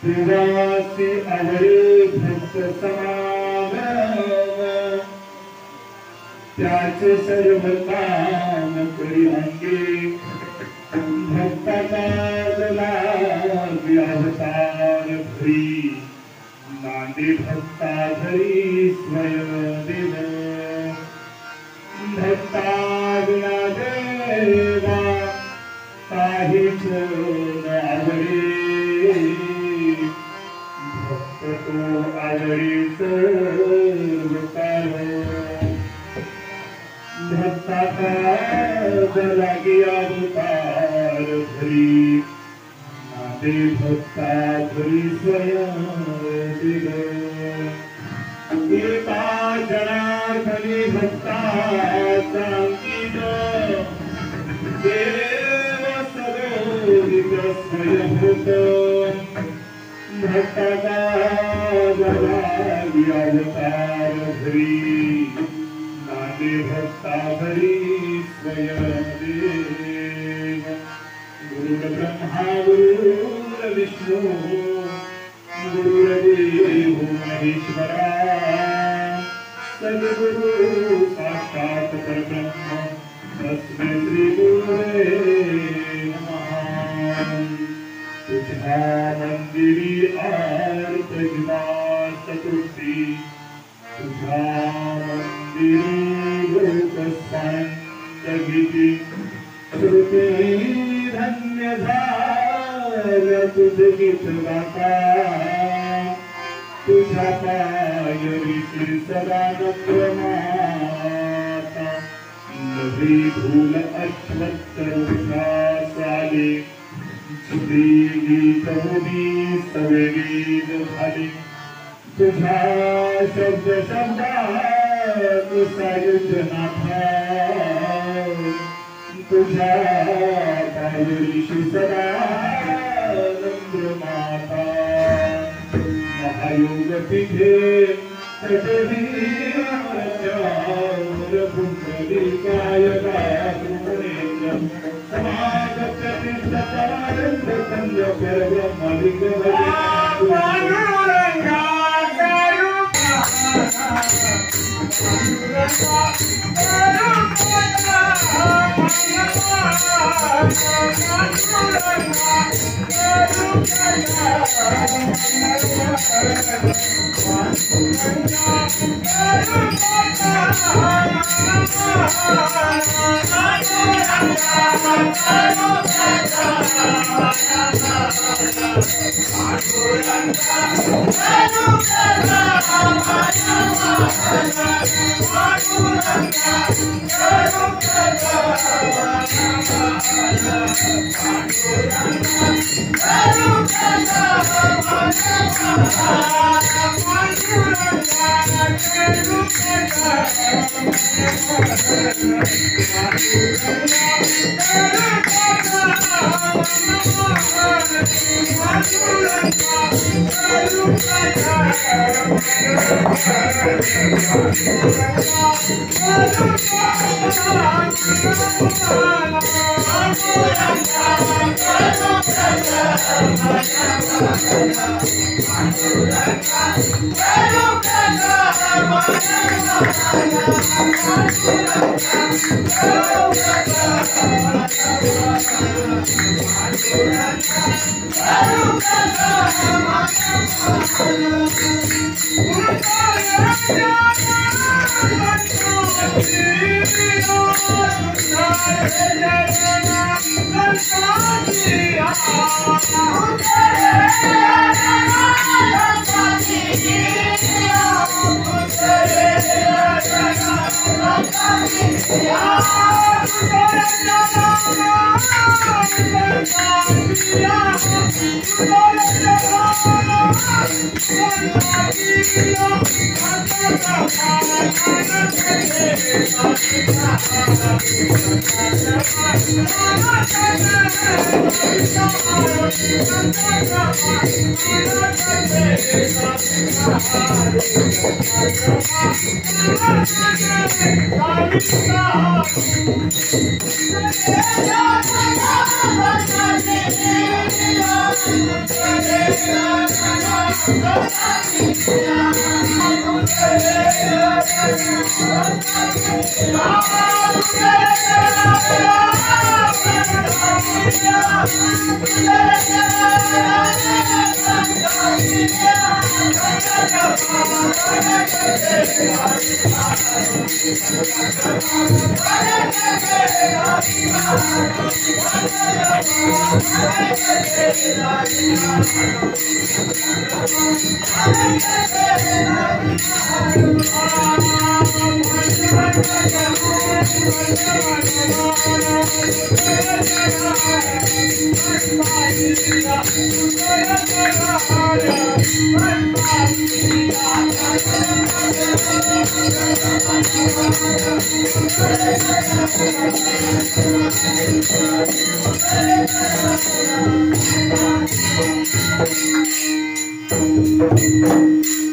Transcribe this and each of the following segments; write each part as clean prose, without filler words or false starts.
दिवासी आवडे भक्त समागम त्याचे सर्व काम करी अंगे भक्ताचा जलावी अवतार भरी नांदे भक्ता धरी स्वयंदेव भक्ता विना देवा काहीच न आवडे तो आवडी सर्व काळ भक्ताचा जलागी अवतार धरी नादे भक्ता धरी स्वयं देव एका जनार्दनी भक्ताचा अंकित देव सगोदित स्वयं होत भक्ताचा जलागी अवतार धरी नादे भक्ता धरी स्वयंदेव गुरुर्ब्रह्मा गुरुर्विष्णू गुरुर्देवो महेश्वरा सद्गुरु साक्षात् परब्रह्म तस्मै श्री गुरुवे नमः। तुझ्या मंदिरी आरतीला चतुर्थी तुझ्या मंदिरी लोकसंत गीती श्रुती धन्य झालं तुझे गीत गाता तुझ्या पायरी श्री सदानंद माता नवी धूल अश्वत्थ वृक्षास आले गीत होती सवेगीत झाली तुझ्या शब्द शब्दात सायुज्यनाथा तुझ्या पायरीशी सदानंद माता महायोग तिथे पुंडलिकाय गायत्रीं समाज प्रतिष्ठित संजय ब्रह्मलिंग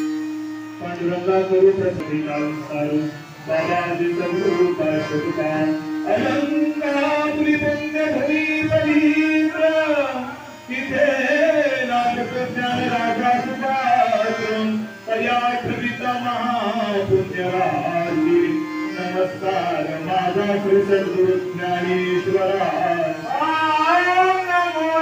पांडुरंगा करू प्रसन्ना सारू बाबाजी सद्गुरु पाशुका अलंकापुरी पुण्य भवी पवित्र तिथे नाटक ज्ञान राजा सुपात्र तयाठविता महापुण्यराजी नमस्कार माझा श्री सद्गुरु ज्ञानेश्वरा नमो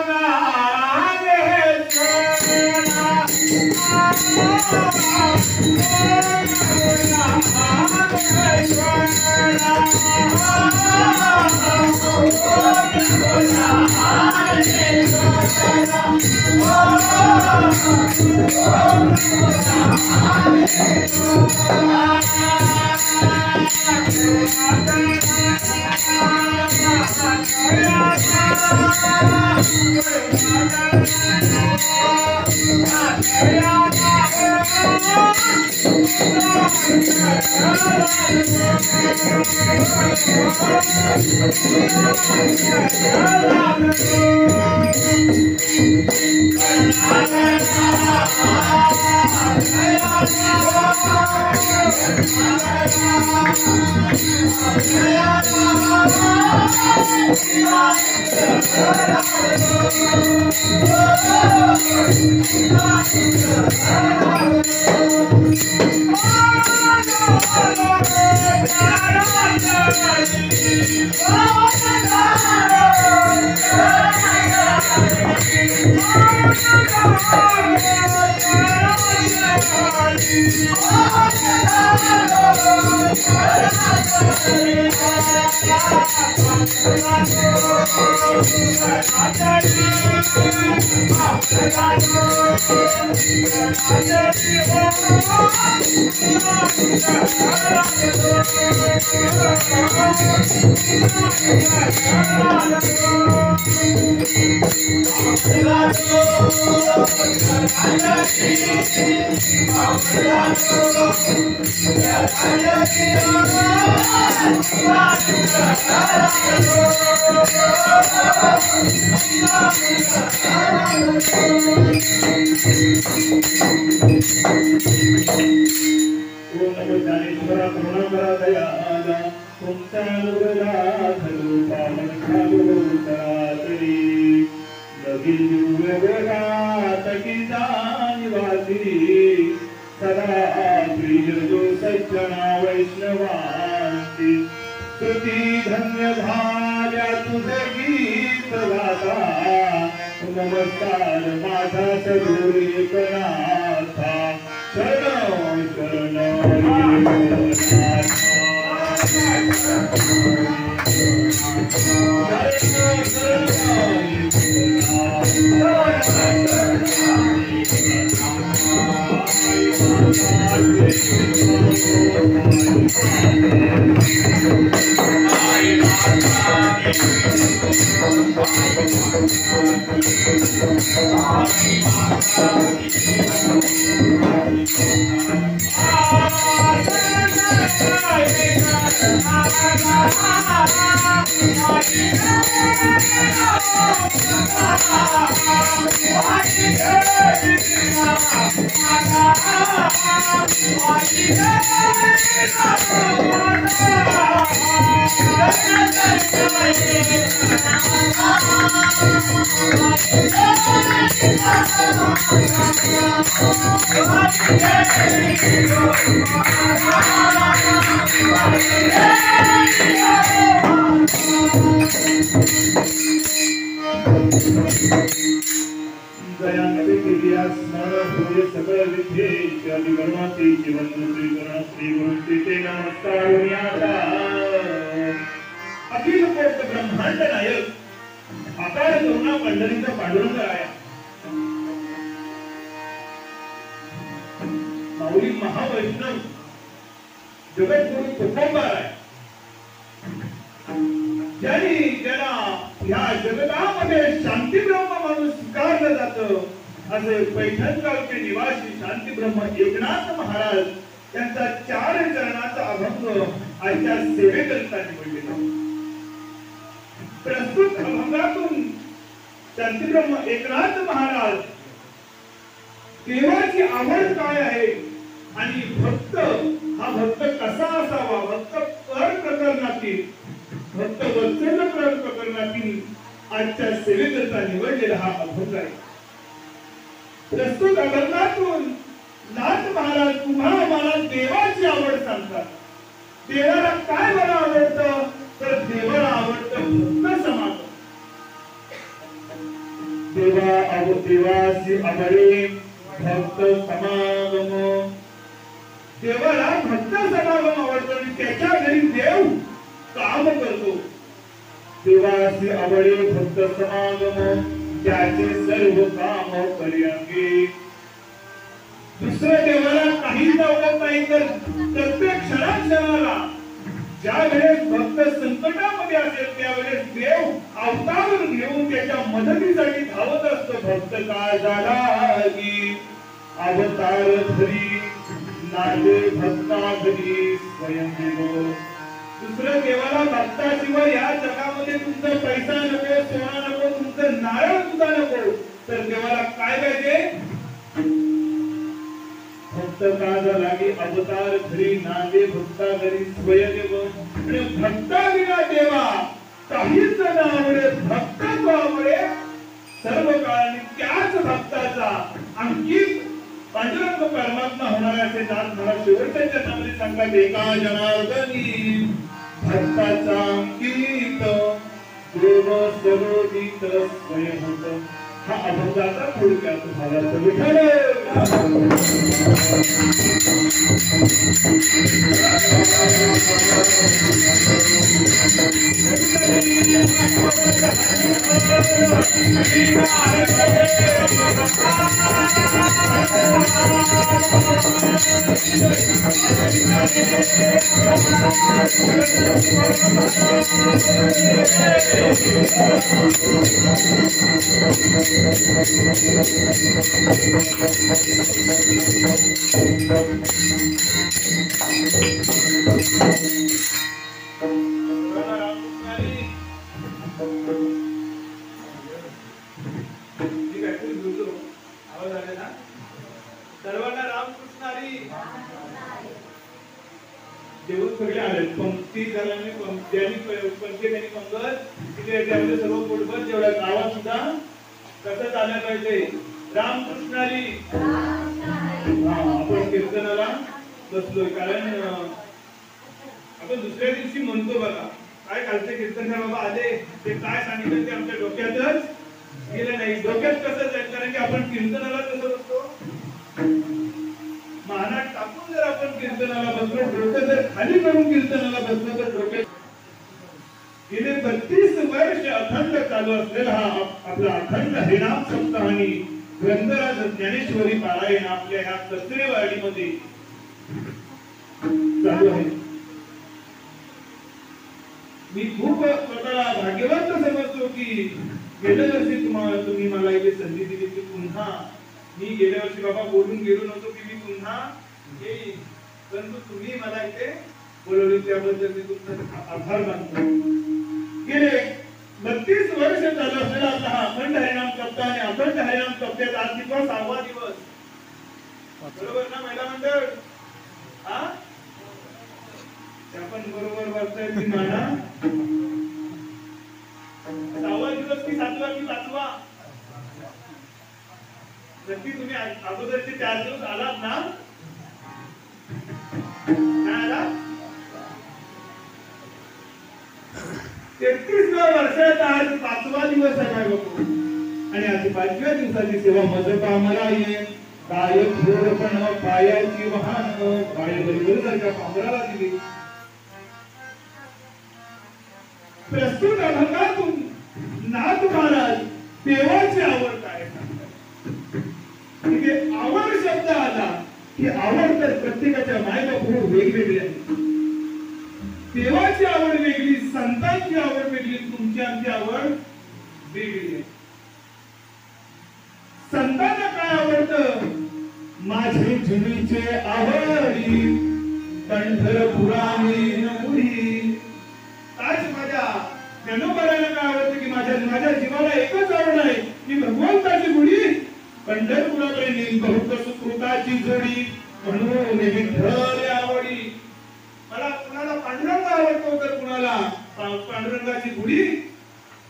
ज्ञानेश्वरा करुणाकरा दयाला तुमचा अनुग्रह धरू पावन खालू तरी लगी दिव्य वेगात की जाणीवासी सदा प्रियजो सज्जना वैष्णवांची स्तुती धन्य झाल्या तुझे गीत गाता नमस्कार माझा सद्गुरू एकनाथा शरण शरण दयांचे केलिया स्मरण होय सकळ विद्येचे अधिगर्माते जीवन श्री गुरुंचे ते नमस्कार होण्याचा अखिल कोट ब्रह्मांड नायक आकार करुणा पंढरीचा पांडुरंग आहे माऊली महावैष्णव जगद्गुरु तुकोबा आहे ज्याला या जगतामध्ये शांतीब्रह्म म्हणून स्वीकारलं जातं असे पैठणगावचे निवासी शांतीब्रह्म एकनाथ महाराज यांचा 4 चरणाचा अभंग आजच्या सेवेकरिता निवडलेला प्रस्तुत अभंगातून शांतीब्रह्म एकनाथ महाराज देवाची आवड काय आहे आणि भक्त हा भक्त कसा असावा भक्त पर प्रकरणातील भक्त वत्सल प्रकरणातील आजच्या सेवेकरिता निवडलेला हा अभंग आहे प्रस्तुत अभंगातून नाथ महाराज तुम्हाला आम्हाला देवाची आवड सांगतात देवाला काय मला आवडतं तर देवाला आवडतं भक्त समागम देवाची आवडे भक्त समागम देवाला भक्त समागम आवडतो आणि त्याच्या घरी देव काम करतो देवाची आवडे भक्त समागम त्याचे सर्व काम पर्यंगे दुसऱ्या देवाला काहीच आवडत नाही तर प्रत्येक क्षणाला ज्या वेळेस भक्त संकटामध्ये असेल त्यावेळेस देव अवतार घेऊन त्याच्या मदतीसाठी धावत असतो भक्त काय झाला की अवतार धरी नागे भक्ता घरी स्वयंदेव दुसरं देवाला भक्ताशिवाय या जगामध्ये तुमचा पैसा नको सोना नको तुमचं नारळ सुद्धा नको तर देवाला काय पाहिजे भक्त का झाला की अवतार घरी नांदे भक्ता घरी स्वयंदेव आणि भक्ता विना देवा काहीच न आवडे भक्त तो आवडे सर्व काळाने त्याच भक्ताचा अंकित पांडुरंग परमात्मा होणार असे नाथ मला शेवटच्या जन्मामध्ये सांगतात एका जनार्दनी भक्ताचा अंकित देव सरोदित स्वयं होत हा अभंगाचा थोडक्यात तुम्हाला विठ्ठल सर्वांना रामकृष्ण हरी जेवण सगळे आले पंक्ती झाल्याने पंक्तीने पंगत तिथे त्यामध्ये सर्व पोटभर जेवढ्या गावात सुद्धा कसं चाललं पाहिजे रामकृष्ण हरी आपण कीर्तनाला बसलोय. कारण आपण दुसऱ्या दिवशी म्हणतो बघा, काय कालचे कीर्तनकार बाबा आले, ते काय सांगितलं ते आमच्या डोक्यातच गेलं नाही. डोक्यात कसं जाईल, कारण की आपण कीर्तनाला कसं बसतो, मानात टाकून जर आपण कीर्तनाला बसलो, डोकं जर खाली करून कीर्तनाला बसलो तर डोक्यात गेले 32 वर्ष अखंड चालू असलेला हा आपला अखंड हरिनाम सप्ताह आणि ग्रंथराज ज्ञानेश्वरी पारायण आपल्या ह्या कचरेवाडीमध्ये चालू आहे. मी खूप स्वतःला भाग्यवान समजतो की गेल्या वर्षी तुम्ही मला इथे संधी दिली की पुन्हा मी गेल्या वर्षी बाबा बोलून गेलो नव्हतो की मी पुन्हा येईन, परंतु तुम्ही मला इथे बोलवले त्याबद्दल मी तुमचा आभार मानतो. गेले 32 वर्ष चालू असलेला आपला हा अखंड हरिनाम सप्ताह आणि अखंड हरिनाम सप्ताहाचा आज 6वा दिवस, बरोबर ना महिला मंडळ? हा, आपण बरोबर वाचताय की म्हणा, 6वा दिवस की 7वा की 5वा? नक्की तुम्ही अगोदरचे 4 दिवस आलात ना? नाही आलात? 33व्या वर्षाचा आज 5वा दिवस आहे बाबा. आणि आज 5व्या दिवसाची सेवा मजपा मला ये काय थोरपण पायाची वाहन पाय बरोबर सारख्या पांघराला दिली. प्रस्तुत अभंगातून नाथ महाराज देवाची आवड काय सांगतात. आवड शब्द आला की आवड तर प्रत्येकाच्या मायबापावर वेगवेगळी आहे. देवाची आवड वेगळी, संतांची आवड वेगळी, तुमची आमची आवड वेगळी आहे. संतांना काय आवडतं? माझे जीवीचे आवडी पंढरपुराने नवडी. आज माझ्या ज्ञानोबाला काय आवडतं की माझ्या जीवाला एकच आवड आहे की भगवंताची गुढी पंढरपुराकडे नेईल, बहुत सुकृताची जोडी म्हणून विठ्ठल आवडी. मला कुणाला पांडुरंग आवडतो तर कुणाला पांडुरंगाची गुढी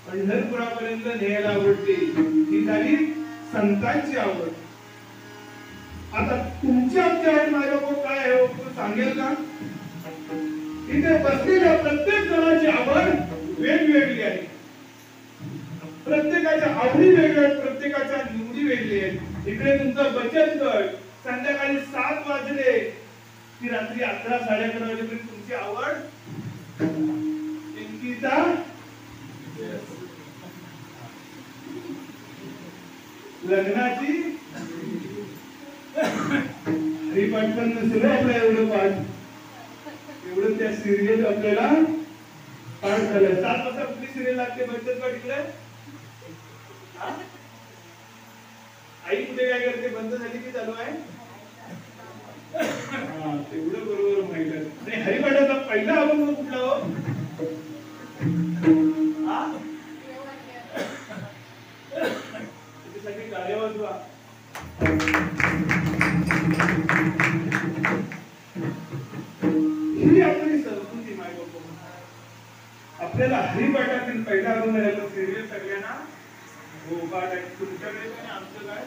पंढरपुरापर्यंत न्यायला आवडते. ही झाली संतांची आवड. आता तुमची आमची आवड माझ्या काय आहे हो सांगेल का? इथे बसलेल्या प्रत्येक जणाची आवड वेगवेगळी आहे. प्रत्येकाच्या आवडी वेगळ्या, प्रत्येकाच्या निवडी वेगळी आहेत. इकडे तुमचं बचत गट संध्याकाळी 7 वाजले की रात्री 11 11:30 वाजेपर्यंत तुमची आवड पिंकीचा लग्नाची हरिपाठ पण नसेल आपल्या एवढं पाठ, एवढं त्या सिरियल आपल्याला पाठ झालं. 7 वाजता कुठली सिरियल लागते बचत गट इकडे? आई कुठे काय करते? बंद झाली की चालू आहे? हा, तेवढं बरोबर माहित आहे. आणि हरिपाठाचा पहिला अभंग कुठला हो? त्याच्यासाठी टाळ्या वाजवा. ही आपली संस्कृती माय बाप. आपल्याला हरिपाठातील पहिला अभंग यायला सिरियल सगळ्यांना हो पाठ आहे. तुमच्याकडे पण आमचं काय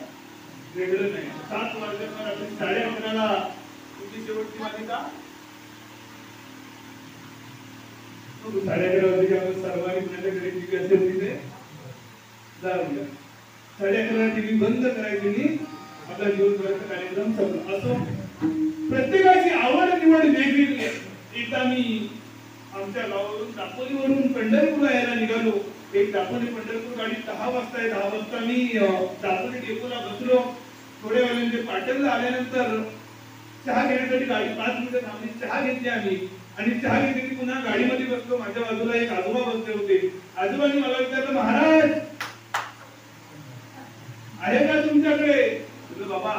वेगळं नाही. 7 वाजल्यावर आपण 11:30ला तुमची शेवटची मालिका 11:30 वाजता आपण सर्वांनी माझ्याकडे टीव्ही असेल तिथे जाऊया. 11:30ला टीव्ही बंद करायची आणि आपला दिवसभराचा कार्यक्रम संपला. असो प्रत्येकाची आवड निवड वेगवेगळी आहे. एकदा मी आमच्या गावावरून दापोलीवरून पंढरपूरला यायला निघालो. एक दापोली पंढरपूर गाडी 10 वाजता आहे. 10 वाजता मी दापोली डेपोला बसलो. थोड्या वेळाने पाटणला आल्यानंतर चहा घेण्यासाठी गाडी 5 मिनिटं थांबली. चहा घेतली आम्ही आणि चहा घेतली की पुन्हा गाडीमध्ये बसलो. माझ्या बाजूला एक आजोबा बसले होते. आजोबांनी मला विचारलं, महाराज आहे का तुमच्याकडे? म्हटलं बाबा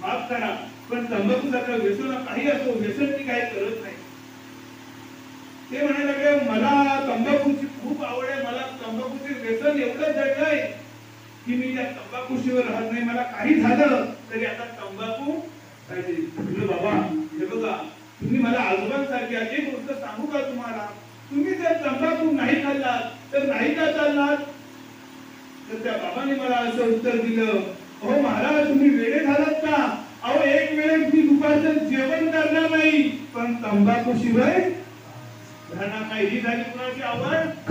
माफ करा पण तंबाखू सारखं व्यसन काही असो व्यसन मी काही करत नाही. ते म्हणायला लागले मला तंबाखूची खूप आवड आहे. मला तंबाखूचे व्यसन एवढं जडलंय की मी त्या तंबाखूशिवाय राहत नाही. मला काही झालं तरी आता तंबाखू पाहिजे. म्हटलं बाबा हे बघा तुम्ही मला आजोबांसारखे एक गोष्ट सांगू का तुम्हाला? तुम्ही जर तंबाखू नाही खाल्लात तर नाही का चालणार? तर त्या बाबांनी मला असं उत्तर दिलं, अहो महाराज तुम्ही वेडे झालात का? अहो एक वेळेस मी सुखाचं जेवण करणार नाही, पण तंबाखू शिवाय त्यांना काही झाली कुणाची आवड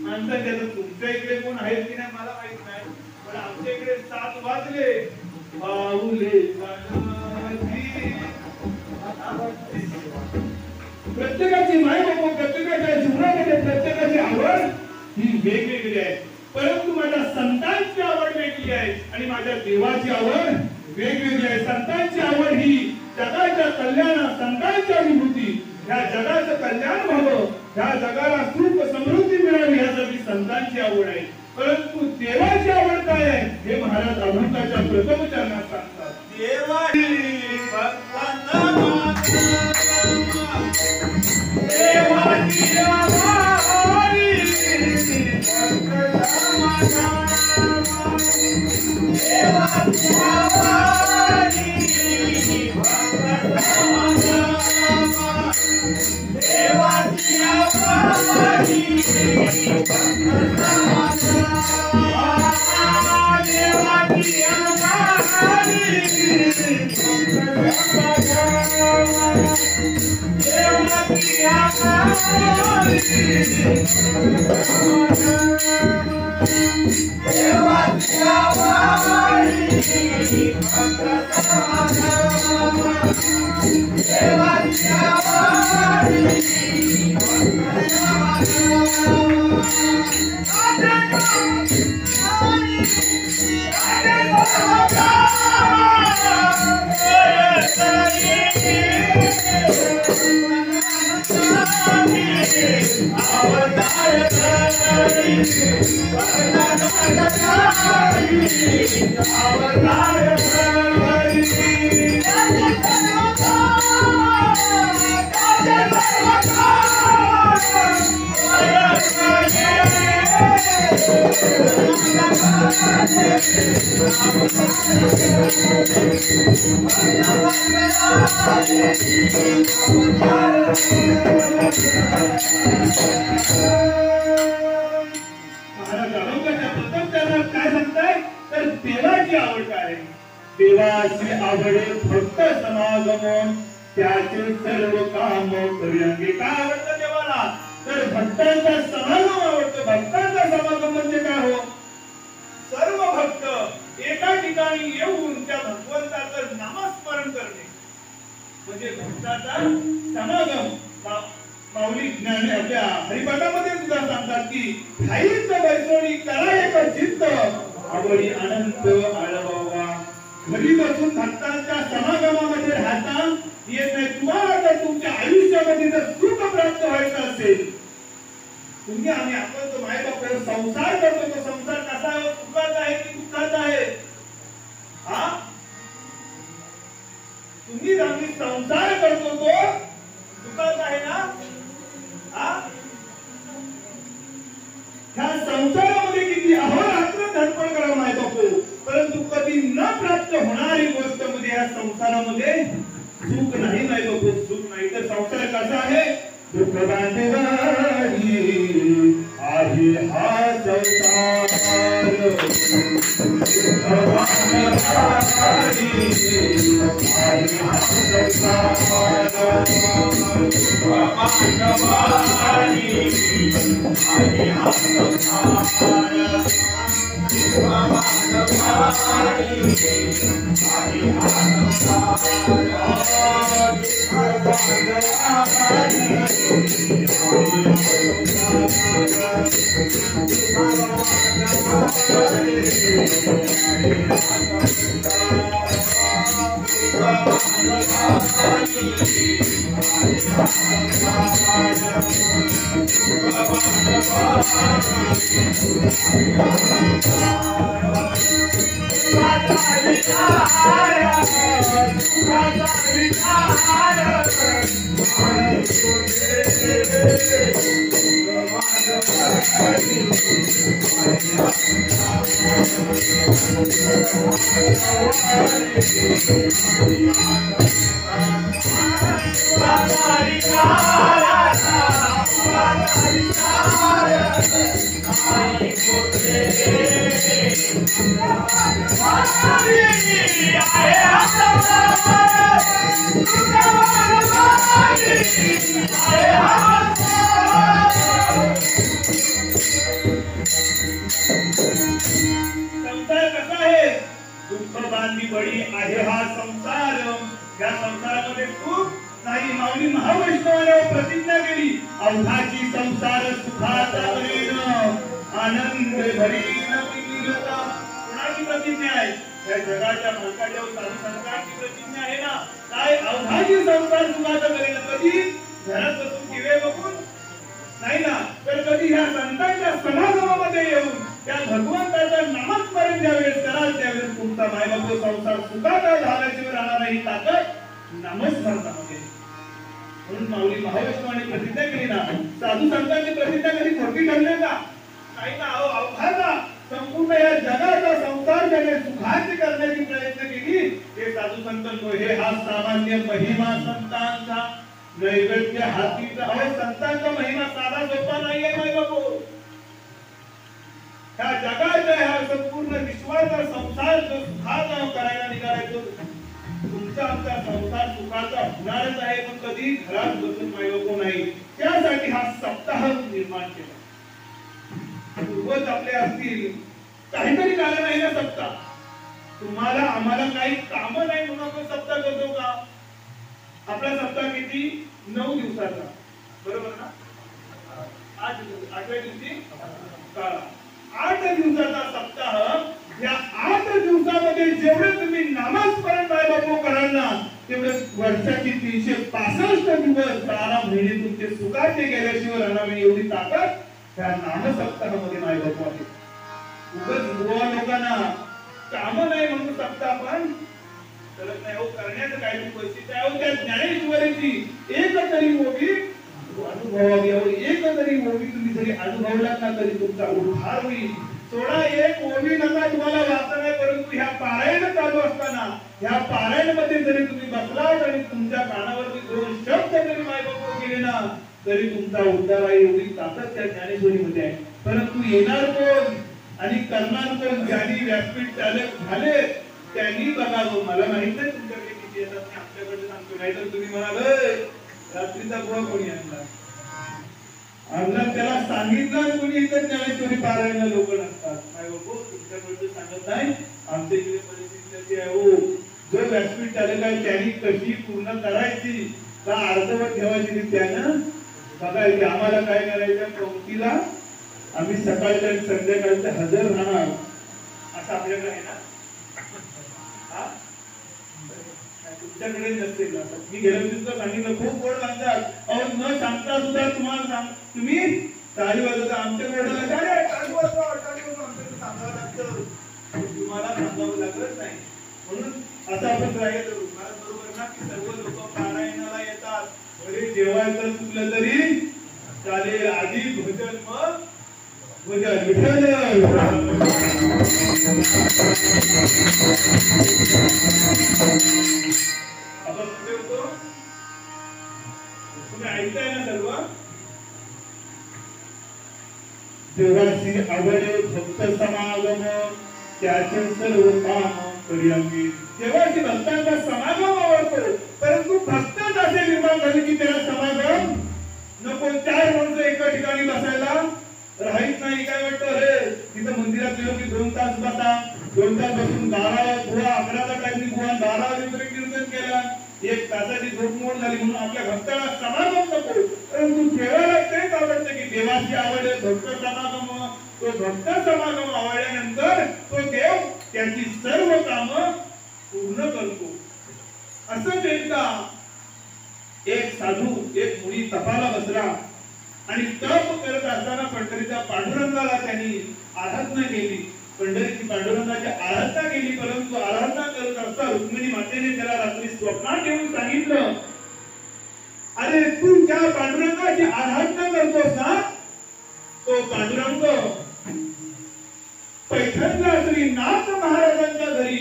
माणसं त्याचं. तुमच्या इकडे कोण आहेत की नाही मला माहित नाही, पण आमच्या इकडे 7 वाजले पाऊले प्रत्येकाची माय बाबा प्रत्येकाच्या जीवनामध्ये प्रत्येकाची आवड ही वेगवेगळी आहे, परंतु माझ्या संतांची आवड वेगळी आहे आणि माझ्या देवाची आवड वेगवेगळी आहे. संतांची आवड ही जगाच्या कल्याणा संतांची अनुभूती, ह्या जगाचं कल्याण व्हावं, ह्या जगाला सुख समृद्धी मिळावी यासाठी संतांची आवड आहे. परंतु देवाची आवड काय आहे हे महाराज अभंगाच्या प्रथम चरणात सांगतात. देवाची भक्तांना देवाची आवडी देवाची आवडी देवाची काय सांगताय तर देवाची आवड काय? देवाची आवड भक्त समागम त्याचे सर्व काम करूया. काय आवडतं देवाला तर भक्तांचा समागम आवडतं. भक्तांचा समागम म्हणजे काय हो? सर्व भक्त एका ठिकाणी येऊन त्या भगवंताचं नामस्मरण करणे म्हणजे भक्ताचा समागम. माऊली ज्ञानी आपल्या हरिपाठामध्ये सुद्धा सांगतात की ठाईच बैसोडी करा एक चित्त आवडी अनंत आळवावा. घरी बसून भक्तांच्या समागमामध्ये राहता येत नाही. तुम्हाला जर तुमच्या आयुष्यामध्ये जर सुख प्राप्त व्हायचं असेल, तुम्ही आपण तो माय बाप संसार करतो, तो संसार कसा आहे? सुखाचा आहे की दुःखाचा आहे? हा तुम्ही आम्ही संसार करतो तो सुखाचा आहे ना? ह्या संसारामध्ये किती अहोरात्र धडपड करा माय बापू, परंतु कधी न प्राप्त होणारी गोष्ट म्हणजे या संसारामध्ये सुख नाही माय बापू, सुख नाही. तर संसार कसा आहे? दुःख बांधवारी आहे हा संसार. दुःख बांधवारी आहे हा संसार. कसा आहे? दुःख बांधली बळी आहे हा संसार. या संसारामध्ये सुख नाही. माऊली महावैष्णवाने प्रतिज्ञा केली, अवघाची संसार सुखाचा करेन, आनंद भरीन पिलीलता. कोणाची प्रतिज्ञा आहे? या जगाच्या मालकाच्या साधू संतांची प्रतिज्ञा आहे ना. काय? अवघाची संसार सुखाचा करेन. कधी? घरात बसून टीव्ही बघून नाही ना, तर कधी ह्या संतांच्या समागमामध्ये येऊन त्या भगवंताचा नामस्मरण ज्यावेळेस कराल त्यावेळेस तुमचा मायबाप संसार सुखाचा झाल्याशिवाय राहणार नाही. ताकद नामस्मरणामध्ये. म्हणून माऊली महावैष्णवाने प्रतिज्ञा केली ना. साधू संतांची प्रतिज्ञा कधी खोटी ठरली का? काही ना. अवघाचा संपूर्ण या जगाचा संसार ज्याने सुखाचे करण्याची प्रयत्न केली ते साधू संत हे हा सामान्य महिमा संतांचा नैवेद्य हातीचा. संतांचा महिमा साधा सोपा नाहीये मायबापू. ह्या जगाच्या ह्या संपूर्ण विश्वाचा संसार जो सुखाचा करायला निघालाय तो तुमचा आमचा संसार सुखाचा होणारच आहे. पण कधी घरात बसून मायबापू नाही. त्यासाठी हा सप्ताह निर्माण केला. पूर्वज आपले असतील काहीतरी कारण आहे ना सप्ताह. तुम्हाला आम्हाला काही काम नाही म्हणून आपण सप्ताह करतो का? आपला सप्ताह किती? 9 दिवसाचा. बरोबर ना? 8व्या दिवशी काळा. 8 दिवसाचा सप्ताह. या 8 दिवसामध्ये जेवढे तुम्ही नामस्मरण बायबापू कराल ना तेवढे वर्षाची 365 दिवस 12 महिने तुमचे सुखाचे गेल्याशिवाय राहणार नाही. एवढी ताकद त्या नामसप्ताहामध्ये मायबापू आहे. उगाच गोवा लोकांना काम नाही म्हणून सप्ताह पण करत नाही. करण्याचं काहीतरी वैशिष्ट्य आहे. त्या ज्ञानेश्वरीची एक तरी ओवी अनुभवावी. एक तरी ओवी तुम्ही जरी अनुभवलात ना तरी तुमचा उद्धार होईल. 16 ओवी नका तुम्हाला वाचन आहे, परंतु ह्या पारायण चालू असताना ह्या पारायण मध्ये जरी तुम्ही बसलात आणि तुमच्या कानावरती 2 शब्द जरी मायबापू गेले ना तरी तुमचा उद्धार आहे. एवढी ताकद त्या ज्ञानेश्वरीमध्ये आहे. परंतु येणार कोण आणि करणार कोण? ज्यांनी व्यासपीठ चालक झाले त्यांनी बघावं. मला माहित नाही तुमच्याकडे किती येतात. मी आमच्याकडे सांगतो. नाहीतर तुम्ही म्हणाल रात्रीचा बुवा कोणी आणला त्याला सांगितलं कोणी इतर ज्ञानेश्वरी पारायण लोक नसतात. नाही बाबू तुमच्याकडे सांगत नाही. आमच्या इकडे परिस्थिती अशी आहे. हो जो व्यासपीठ चालक आहे त्यांनी कशी पूर्ण करायची का अर्धवट ठेवायची त्यानं बघायची. आम्हाला काय करायचं? पंक्तीला आम्ही सकाळच्या आणि संध्याकाळच्या हजर राहणार असं आपल्याकडे आहे ना. तुमच्याकडे नसेल. मी गेल्या दिवसात सांगितलं खूप गोड सांगतात. अहो न सांगता सुद्धा तुम्हाला सांग तुम्ही टाळी वाजवता. आमच्याकडे टाळी वाजवा आमच्याकडे सांगावं लागतं. तुम्हाला सांगावं लागत नाही. म्हणून असं आपण ट्राय करू. बरोबर ना की सर्व लोक पारायणाला येतात. घरी जेवायचं चुकलं तरी चालेल. आधी भजन मग भजन. विठ्ठल तुम्ही ऐकताय ना सर्व. देवाची आवडे भक्त समागम त्याचे सर्व काम करी. देवाची भक्तांचा समागम आवडतो, परंतु भक्तच असे निर्माण झाले की त्याला समागम नको. 4 माणसं एका ठिकाणी बसायला राहीत नाही. काय वाटतं? अरे तिथं मंदिरात गेलो की 2 तास बसा. 2 तास बसून 12 बुवा 11चा टाइम बुवा 12 वाजेपर्यंत कीर्तन केला. 1 तासाची झोप मोड झाली. म्हणून आपल्या भक्ताला समागम नको. परंतु देवाला तेच आवडतं की देवाची आवड भक्त समागम. तो भक्त समागम आवडल्यानंतर तो देव त्याची सर्व कामं पूर्ण करतो. असंच एकदा एक साधू एक मुनी तपाला बसला आणि तप करत असताना पंढरीच्या पांडुरंगाला त्यांनी आराधना केली. पंढरीची पांडुरंगाची आराधना केली. परंतु आराधना करत असता रुक्मिणी मातेने त्याला रात्री स्वप्नात येऊन सांगितलं, अरे तू ज्या पांडुरंगाची आराधना करतोस ना तो तो पांडुरंग पैठणला श्री नाथ महाराजांच्या घरी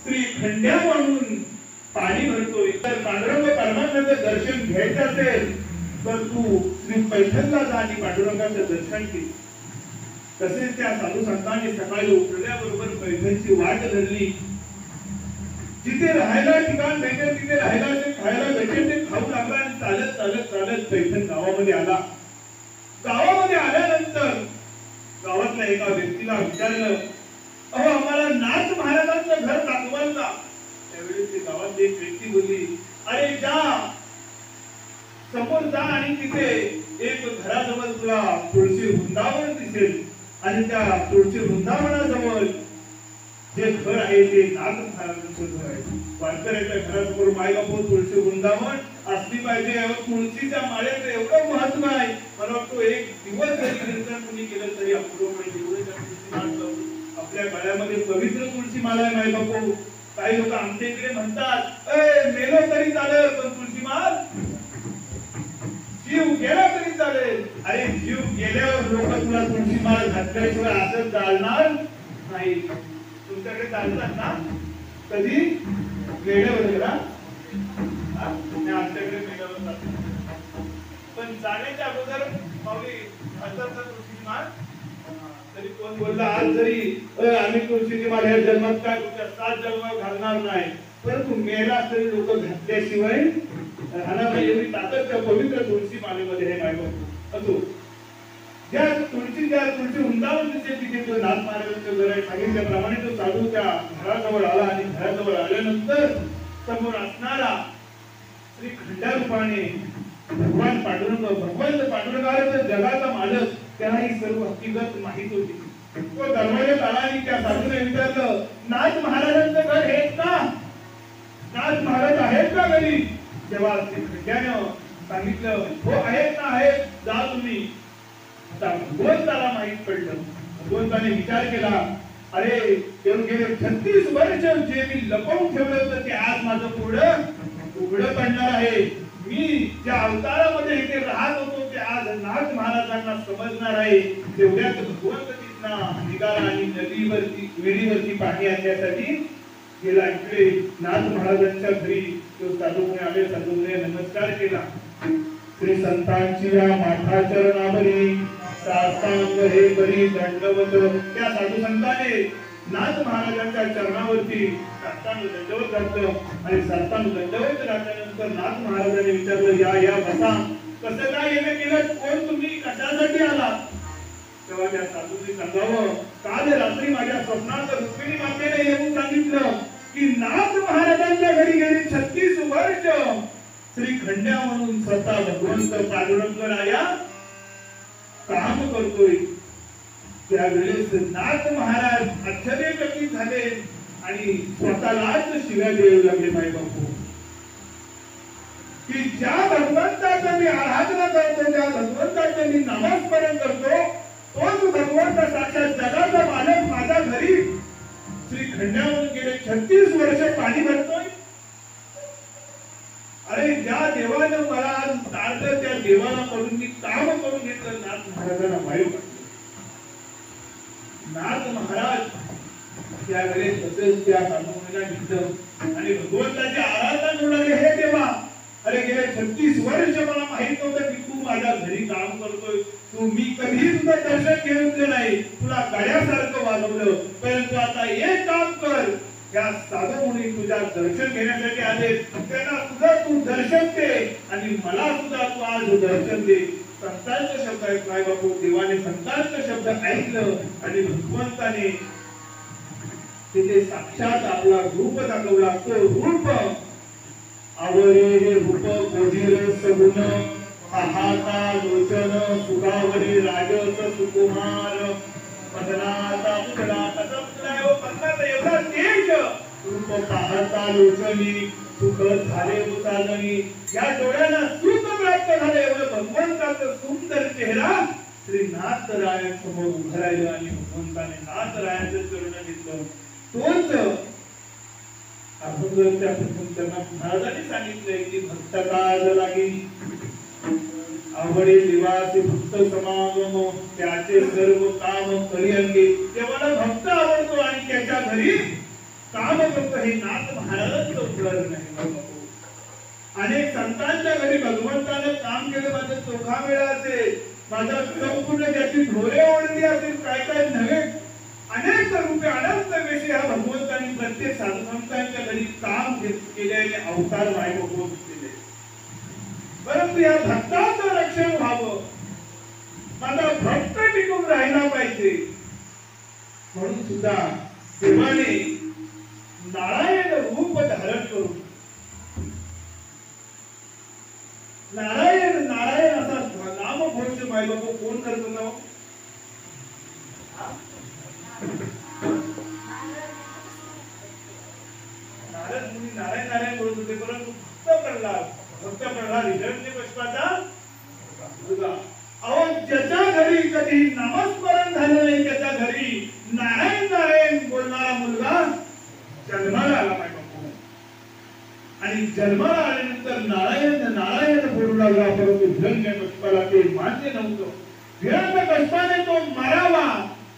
श्री खंड्या म्हणून पाणी भरतोय. तर पांडुरंग परमात्म्याचं दर्शन घ्यायचं असेल तर तू श्री पैठणला जा आणि पांडुरंगाचं दर्शन घे. तसेच त्या साधू संतांनी सकाळी उठल्याबरोबर पैठणची वाट धरली. जिथे राहायला ठिकाण भेटेल तिथे राहायला ते खायला भेटेल ते खाऊ लागला आणि चालत चालत चालत पैठण गावामध्ये आला. गावामध्ये आल्यानंतर गावातल्या एका व्यक्तीला विचारलं, अहो आम्हाला नाथ महाराजांचं घर दाखवाल का? त्यावेळी ते गावातली एक व्यक्ती बोलली, अरे जा समोर जा आणि तिथे एक घराजवळ तुला तुळशी वृंदावन दिसेल आणि त्या तुळशी वृंदावनाजवळ जे घर आहे ते नाथ महाराजांचं घर आहे. वारकऱ्याच्या घरासमोर मायबापू तुळशी वृंदावन असली पाहिजे. तुळशीच्या माळेचं एवढं महत्व आहे. मला वाटतं एक दिवस जरी कीर्तन कुणी केलं तरी आपल्या गळ्यामध्ये पवित्र तुळशी माला आहे मायबापू. काही लोक आमच्या इकडे म्हणतात मेलो तरी चालेल पण तुळशी माळ, जीव गेला तरी चालेल. अरे जीव गेल्यावर लोक तुला तुळशी माळ घातल्याशिवाय असं चालणार नाही. तुमच्याकडे चालतात ना कधी वेळेवर गेला आमच्याकडे वेळेवर जातात पण जाण्याच्या अगोदर माऊली असतात तुळशीची माळ. तरी कोण बोलला आज जरी आम्ही तुळशीची माळ ह्या जन्मात काय तुमच्या 7 जन्मात घालणार नाही परंतु मेला तरी लोक घातल्याशिवाय राहणार नाही. एवढी ताकद त्या पवित्र तुळशी माळेमध्ये हे मायबापू असो. ज्या तुळशी वृंदावन दिसेल तिथे तो नाथ महाराजांचं घर आहे. सांगितल्याप्रमाणे तो साधू त्या घराजवळ आला आणि घराजवळ आल्यानंतर समोर असणारा श्री खंड्या रूपाने भगवान पांडुरंग भगवंत पांडुरंगाचा जगाचा मालक त्याला ही सर्व हकीकत माहित होती. तो दरवाजात आला आणि त्या साधूने विचारलं, नाथ महाराजांचं घर हेच ना? नाथ महाराज आहेत का घरी? तेव्हा श्री खंड्यानं सांगितलं, हो आहेत ना आहेत, जा तुम्ही. भगवंताला माहित पडलं. भगवंताने विचार केला, अरे गेले 36 वर्ष जे मी लपवून ठेवलं होतं ते आज माझं पुढं उघडं पडणार आहे. मी ज्या अवतारामध्ये इथे राहत होतो ते आज नाथ महाराजांना समजणार आहे. तेवढ्यात भगवंत तिथनं निघाला आणि नदीवरती विहिरीवरती पाणी आणण्यासाठी गेला. इकडे नाथ महाराजांच्या घरी तो साधूमुळे आले. साधूमुळे नमस्कार केला. श्री संतांची या माथा चरणावरी साष्टांग हे करी दंडवत. त्या साधू संतांनी नाथ महाराजांच्या चरणावरती साष्टांग दंडवत घातलं आणि साष्टांग दंडवत घातल्यानंतर नाथ महाराजांनी विचारलं, या बसा. कसं काय येणं केलं? कोण तुम्ही? कशासाठी आला? तेव्हा त्या साधूंनी सांगावं, काल रात्री माझ्या स्वप्नात रुक्मिणी मातेने येऊन सांगितलं की नाथ महाराजांच्या घरी गेली 36 वर्ष श्री खंड्या म्हणून स्वतः भगवंत पांडुरंग राया काम करतोय. त्यावेळेस नाथ महाराज आश्चर्यचकित झाले आणि स्वतःलाच शिव्या देऊ लागले. मायबापू की ज्या भगवंताचं मी आराधना करतो, ज्या भगवंताचं मी नामस्मरण करतो, तोच भगवंत साक्षात जगाचा मालक माझ्या घरी श्री खंड्या म्हणून गेले 36 वर्ष पाणी भरतोय. अरे ज्या देवानं मला आज तारलं त्या देवाला कडून मी काम करून घेतलं. नाथ महाराजांना वायू पडलं. नाथ महाराज त्यावेळेस तसेच त्या साधूला घेतलं आणि भगवंताची आराधना जोडले. हे देवा, अरे गेले 36 वर्ष मला माहित नव्हतं की तू माझ्या घरी काम करतोय. तू मी कधी तुझं दर्शन घेतलं नाही, तुला गड्यासारखं वाजवलं. परंतु आता एक काम कर, या साधू मुनी तुझ्या दर्शन घेण्यासाठी आले, त्यांना तुझं तू दर्शन दे आणि मला सुद्धा तू आज दर्शन दे. संतांचे शब्द आहेत मायबापू. देवाने संतांचे शब्द ऐकलं आणि भगवंताने तिथे साक्षात आपला रूप दाखवला. तो रूप आवरे हे रूप कोजिर सगुण पाहता लोचन सुगावरे राजस सुकुमार पदनाता पुतळा. कसा पुतळा आहे हो? पद्माचा एवढा तेज रूप पाहता लोचनी सुख झाले उचालनी. या डोळ्यांना सुख प्राप्त झाले. एवढं भगवंताचं सुंदर चेहरा श्री नाथरायांसमोर उभं राहिलं आणि भगवंताने नाथरायांचं चरण घेतलं. तोच अभंग त्या महाराजांनी सांगितलंय की भक्त काज लागी आवडे निवासी भक्त समागम त्याचे सर्व काम करिअंगे. देवाला भक्त आवडतो आणि त्याच्या घरी काम करतो. हे नाथ महाराजांचं उदाहरण आहे. अनेक संतांच्या घरी भगवंताने काम केलं. माझा चोखा वेळा असेल, माझा संपूर्ण ज्याची ढोरे ओढली असेल, काय काय नव्हे अनेक रूपे अनंत वेशी हा भगवंतांनी प्रत्येक संतांच्या घरी काम केलेले अवतार मायक केले. परंतु या भक्ताचं रक्षण व्हावं, माझा भक्त टिकून राहिला पाहिजे म्हणून सुद्धा देवाने नारायण रूप धारण करून नारायण नारायण असा नामघोष मायबाप कोण करतो ना? नारद मुनी नारायण नारायण बोलत होते. परंतु भक्त प्रल्हाद हिरण्यकश्यपाचा मुलगा, अहो ज्याच्या घरी कधी नामस्मरण झालं नाही त्याच्या घरी नारायण नारायण बोलणारा मुलगा जन्माला आला पाहिजे. आणि जन्माला आल्यानंतर नारायण नारायण बोलू लागला. परंतु हिरण्यकश्यपाला ते मान्य नव्हतं. हिरण्यकश्यपाने तो मारावा.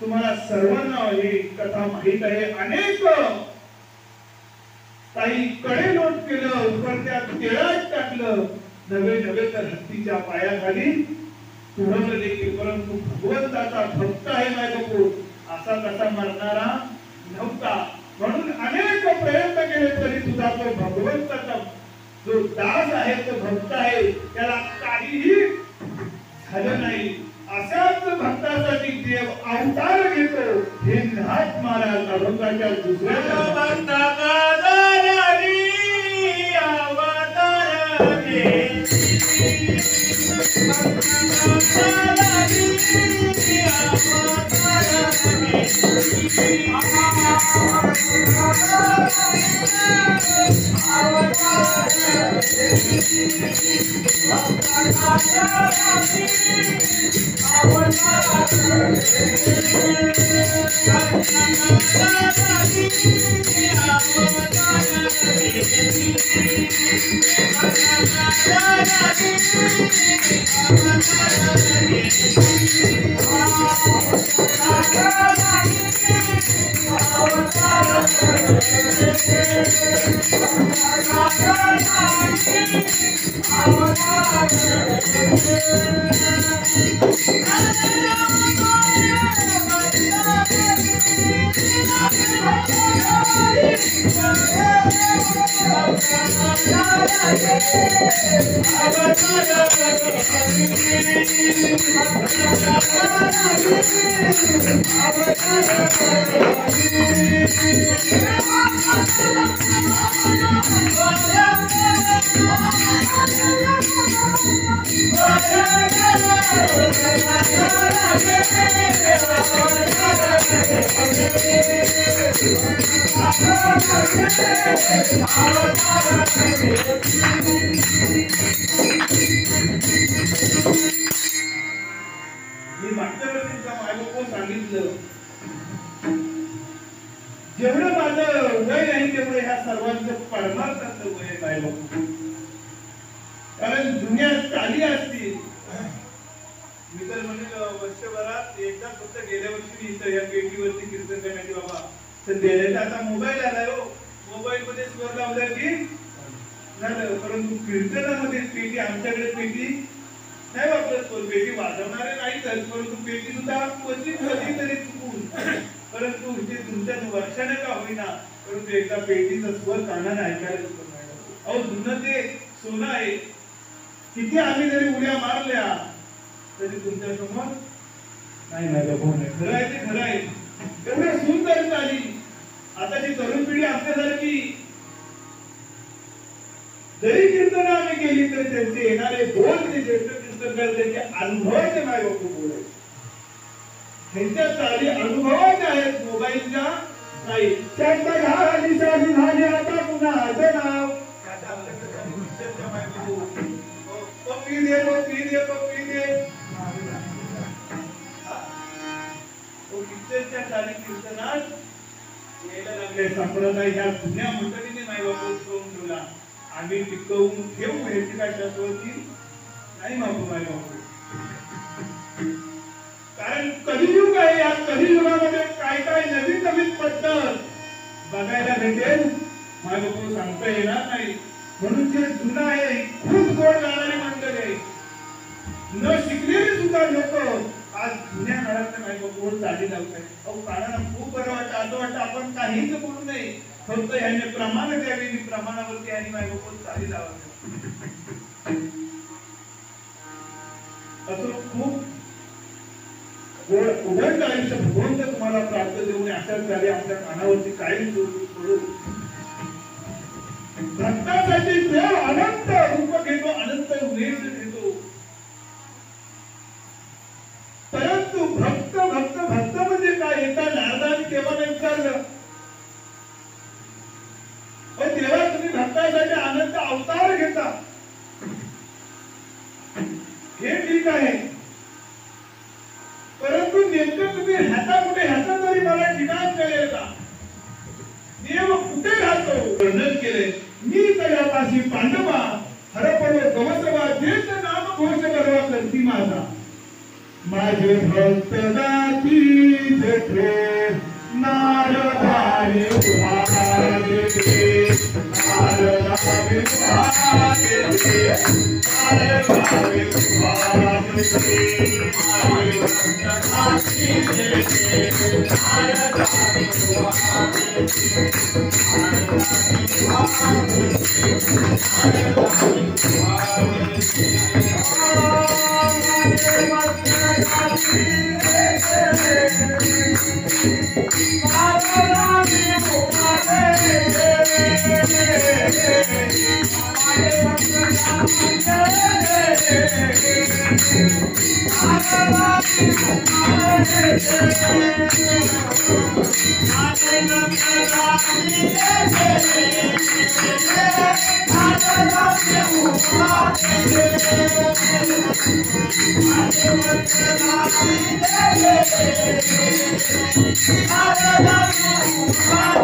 तुम्हाला सर्वांना ही कथा माहित आहे. अनेक काही कडे लोट केलं, उकळत्या तेलात टाकलं, नवे नवे तर हत्तीच्या पायाखाली तुडवलं देखील. परंतु भगवंताचा भक्त आहे माझ्या असा कसा मरणारा नव्हता. म्हणून अनेक प्रयत्न केले तरी सुद्धा तो भगवंताचा जो दास आहे, तो भक्त आहे, त्याला काहीही झालं नाही. अशाच भक्तासाठी देव अवतार घेतो. हे नाथ महाराज अभंगाच्या दुसऱ्या मी मागच्या वेळेस मायबाप सांगितलं, जेवढं माझं वय नाही तेवढं ह्या सर्वांचं परमार्थाचं वय मायबाप. कारण दुनियात चाली असतील. मी तर म्हणेल वर्षभरात एकदा फक्त गेल्या वर्षी इथं या पेटीवरती कीर्तन करण्याची बाबा तर आता मोबाईल आलाय हो. मोबाईल मध्ये स्वर लावला की झालं. परंतु कीर्तनामध्ये पेटी, आमच्याकडे पेटी नाही वापरत. पेटी वाजवणारे नाही तर, परंतु पेटी सुद्धा क्वचित कधीतरी चुकून, परंतु ते तुमच्या वर्षाने का होईना, परंतु एकदा पेटीचा स्वर कानाने ऐकायला नाही. अहो जुनं ते सोनं आहे. किती आम्ही जरी उड्या मारल्या तरी तुमच्या समोर नाही माझ्या फोन आहे. खरं आहे ते खरं आहे. एवढं सुंदर झाली. आताची तरुण पिढी आमच्यासारखी जरी कीर्तन आम्ही केली तरी त्यांचे येणारे बोल, ते ज्येष्ठ कीर्तनकार त्यांचे अनुभवाचे मायबाप बोल आहेत. त्यांच्या चाली अनुभवाच्या आहेत, मोबाईलच्या नाही. त्यांचा ह्या दिवसाची झाली आता पुन्हा असं नाव पप्पी दे पप्पी दे पप्पी दे. कीर्तनच्या चाली कीर्तनात यायला लागले. संप्रदाय ह्या जुन्या मंडळीने मायबाप करून ठेवला. आम्ही टिकवून ठेवू ह्याची काय शाश्वती नाही मागू माझ्या बापू. कारण कलियुग आहे, या कलियुगामध्ये काय काय नवीन नवीन पद्धत बघायला भेटेल माझ्या बापू सांगता येणार नाही. म्हणून जे जुनं आहे खूप गोड गाणारी मंडळी आहे, न शिकलेली सुद्धा लोक आज जुन्या काळातल्या माझ्या बापूवर चाली लावत आहेत. अहो काळाला खूप बरं वाटतं, असं वाटतं आपण काहीच बोलू नये, फक्त ह्याने प्रमाण द्यावे, प्रमाणावरती आणि माझ्या बापूवर चाली लावावी. असं खूप उघड आयुष्य भगवंत तुम्हाला प्राप्त देऊन अशाच झाले आपल्या कानावरती कायम पडू. भक्तासाठी देव अनंत रूप घेतो, अनंत वेश घेतो. परंतु भक्त भक्त भक्त म्हणजे काय, एका नारदाने देवाने विचारलं, पण देवा तुम्ही भक्तासाठी अनंत अवतार घेता, हे ठीक आहे, परंतु नेमकं तुम्ही ह्याचा कुठे, ह्याचा तरी मला ठिकाण कळेल का, देव कुठे राहतो वर्णन केले. मी तयापाशी पांडवा हरपलो गवसवा, जेच नाम घोष करवा करती माझा. माझे भक्त जाती जेथे नारदाने उभार देते, नारदाने उभार देते, नारदाने उभार देते. माझे भक्त जाती जेथे नारदाने उभार देते, नारदाने उभार देते, नारदाने उभार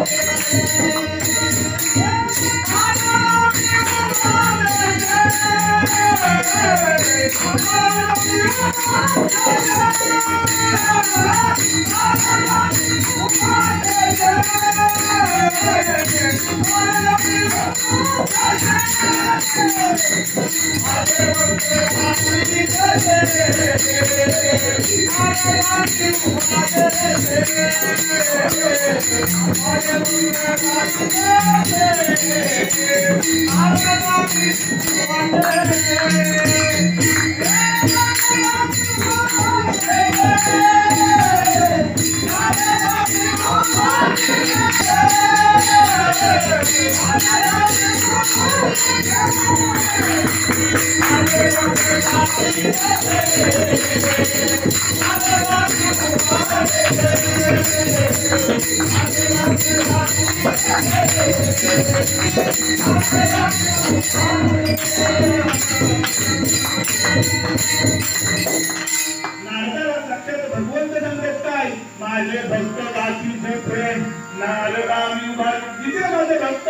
नारदाला साक्षात भगवंत सांगत काय, माझे भक्त दासीचे प्रेम नारदामी उभा, जिथे माझे भक्त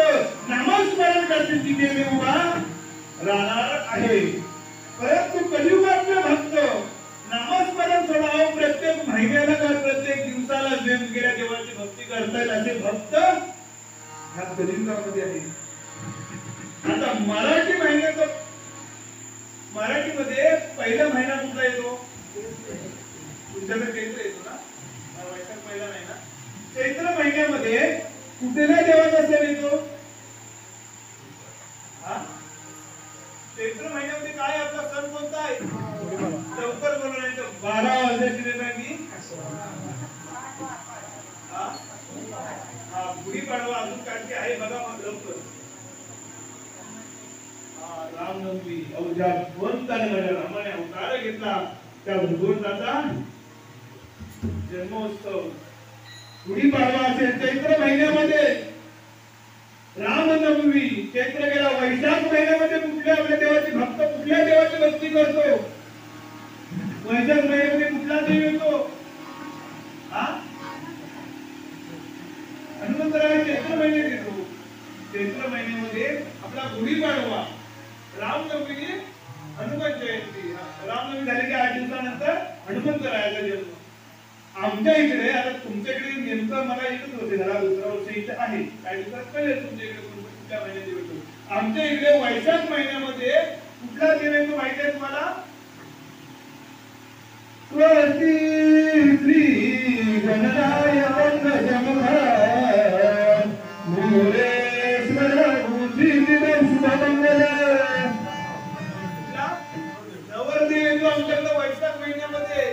नामस्मरण करतील तिथे मी उभा राहणार आहे. परंतु कलियुगातले भक्त नामस्मरण सोडावं, प्रत्येक महिन्याला का प्रत्येक दिवसाला वेगवेगळ्या देवाची भक्ती करतायत असे भक्त ह्या कलियुगामध्ये आहे. आता मराठी महिन्याचा, मराठीमध्ये पहिला महिना कुठला येतो, तुमच्याकडे चैत्र येतो ना, वैशाख पहिला महिना. चैत्र महिन्यामध्ये कुठल्या देवाचा सण येतो, चैत्र महिन्यामध्ये काय आपला सण कोणता आहे, लवकर बोला नाही तर 12 वाजल्याची गुढीपाडवा, अजून काय आहे बघा मग लवकर. रामनवमी, ज्या भगवंताने माझ्या रामाने अवतार घेतला त्या भगवंताचा जन्मोत्सव गुढीपाडवा असेल चैत्र महिन्यामध्ये. रामनवमी चैत्र गेला. वैशाख महिन्यामध्ये कुठल्या आपल्या देवाची भक्त कुठल्या देवाची भक्ती करतो, वैशाख महिन्यामध्ये कुठला देव येतो, हनुमंतराय चैत्र महिन्यात येतो. चैत्र महिन्यामध्ये आपला गुढीपाडवा, रामनवमी, हनुमान जयंती हनुमंत रायाचा जन्म आमच्या इकडे. आता तुमच्याकडे नेमकं मला एकच होते जरा दुसरा वर्ष इथे आहे काही दिवसात कळेल तुमच्या इकडे कुठल्या महिन्यात येतो. आमच्या इकडे वैशाख महिन्यामध्ये कुठला देव येतो माहिती आहे तुम्हाला? स्वस्ती श्री गणराय मोरेश्वर नवरदेव येतो आमच्याकडे वैशाख महिन्यामध्ये.